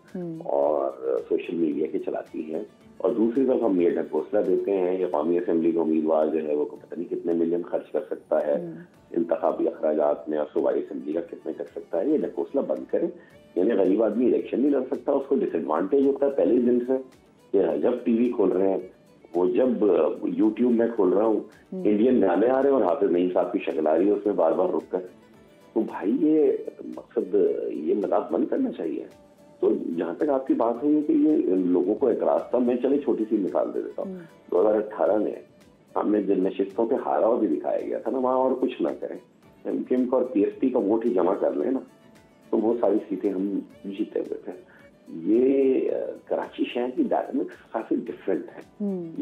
और सोशल मीडिया के चलाती हैं, और दूसरी तरफ हम ये ढकोसला देते हैं या कौमी असेंबली का उम्मीदवार जो है वो पता नहीं कितने मिलियन खर्च कर सकता है इंतखाबी अखराजात में, और सूबाई असेंबली का कितने कर सकता है। ये ढकोसला बंद करें। यानी गरीब आदमी इलेक्शन नहीं लड़ सकता, उसको डिसएडवांटेज होता है पहले ही दिन से। जब टीवी खोल रहे हैं, वो जब यूट्यूब में खोल रहा हूँ, इंडियन गाने आ रहे हैं और हाफिज नईम साहब की शक्ल आ रही है उसमें बार बार रुक कर, तो भाई ये मकसद ये मजाक बंद करना चाहिए। तो जहाँ तक आपकी बात है कि ये लोगों को एतराज था, मैं चले छोटी सी मिसाल दे देता हूँ। 2018 में हमने जिन नशिस्तों पे हारा भी दिखाया गया था ना, वहाँ और कुछ ना करें, MKM और PSP का वोट ही जमा कर लें ना, तो वो सारी सीटें हम जीते हुए थे। ये कराची शहर की डायनामिक्स काफी डिफरेंट है।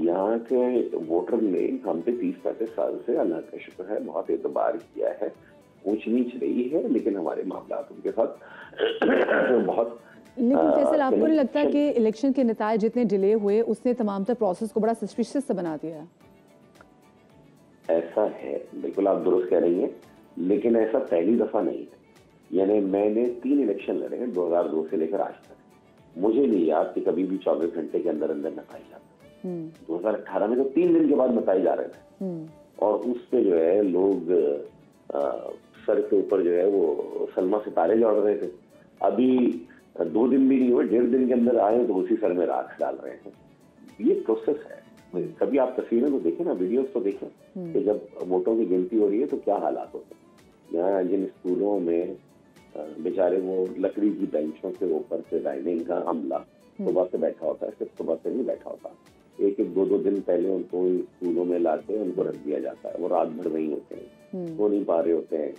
यहाँ के वोटर ने हम पे 30-35 साल से, अल्लाह का शुक्र है, बहुत एतबार किया है। ऊंच नीच रही है लेकिन हमारे मामला उनके साथ बहुत। लेकिन फैसल, आपको नहीं लगता कि इलेक्शन के नतीजे जितने डिले हुए उसने तमाम तर प्रोसेस को बड़ा सस्पिशियस बना दिया है? ऐसा है, बिल्कुल आप दुरुस्त कह रही हैं, लेकिन ऐसा पहली दफा नहीं है। यानी मैंने 3 इलेक्शन लड़े हैं 2002 से लेकर आज तक। मुझे नहीं याद कि कभी भी 24 घंटे के अंदर अंदर नताई जाता। 2018 में तो 3 दिन के बाद नताई जा रहे थे, और उस पे जो है लोग सर के ऊपर जो है वो सलमा सितारे जोड़ रहे थे। अभी 2 दिन भी नहीं हुए, 1.5 दिन के अंदर आए तो उसी सर में राख डाल रहे हैं। ये प्रोसेस है। कभी आप तस्वीरें तो देखें ना, वीडियोस तो देखें कि जब वोटों की गिनती हो रही है तो क्या हालात होते हैं। यहाँ जिन स्कूलों में बेचारे वो लकड़ी की बेंचों के ऊपर से डाइनिंग का अमला सुबह से बैठा होता है, सिर्फ सुबह से नहीं बैठा होता, 1-2 दिन पहले उनको स्कूलों में लाके उनको रख दिया जाता है। वो रात भर वहीं होते हैं, सो नहीं पा रहे होते हैं।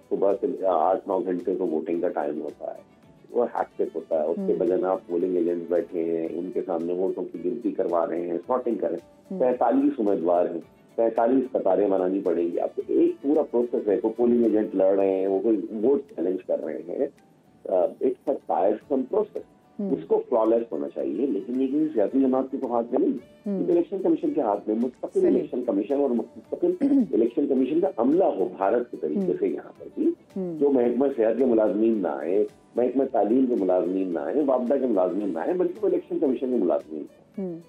सुबह से 8-9 घंटे तो वोटिंग का टाइम होता है, वो हैक्टिक होता है। उसके बजाय आप पोलिंग एजेंट बैठे हैं, उनके सामने वोटों की गिनती करवा रहे हैं, सॉर्टिंग करें। 45 उम्मीदवार हैं, 45 कतारें बनानी पड़ेगी आपको। एक पूरा प्रोसेस है। कोई पोलिंग एजेंट लड़ रहे हैं, वो कोई वोट चैलेंज कर रहे हैं, एक प्रोसेस, उसको फ्लॉलेस होना चाहिए। लेकिन ये किसी सियासी जमात के तो हाथ में नहीं, इलेक्शन कमीशन के हाथ में, मुस्तकिल इलेक्शन कमीशन और मुस्तकिल इलेक्शन कमीशन का अमला हो भारत के तरीके से यहाँ पर भी, जो महकमा सेहत के मुलाजमीन ना आए, महकमा तालीम के मुलाजमीन ना आए, वापदा के मुलाजमीन ना आए, बल्कि वो इलेक्शन कमीशन के मुलाजमीन।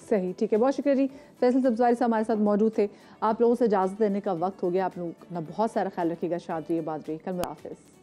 सही, ठीक है, बहुत शुक्रिया जी। फैसल सब्ज़वारी साहब हमारे साथ मौजूद थे। आप लोगों से इजाज़त देने का वक्त हो गया। आप लोग अपना बहुत सारा ख्याल रखिएगा। शाद रहिए, बात रहिए, कल हाफिज़।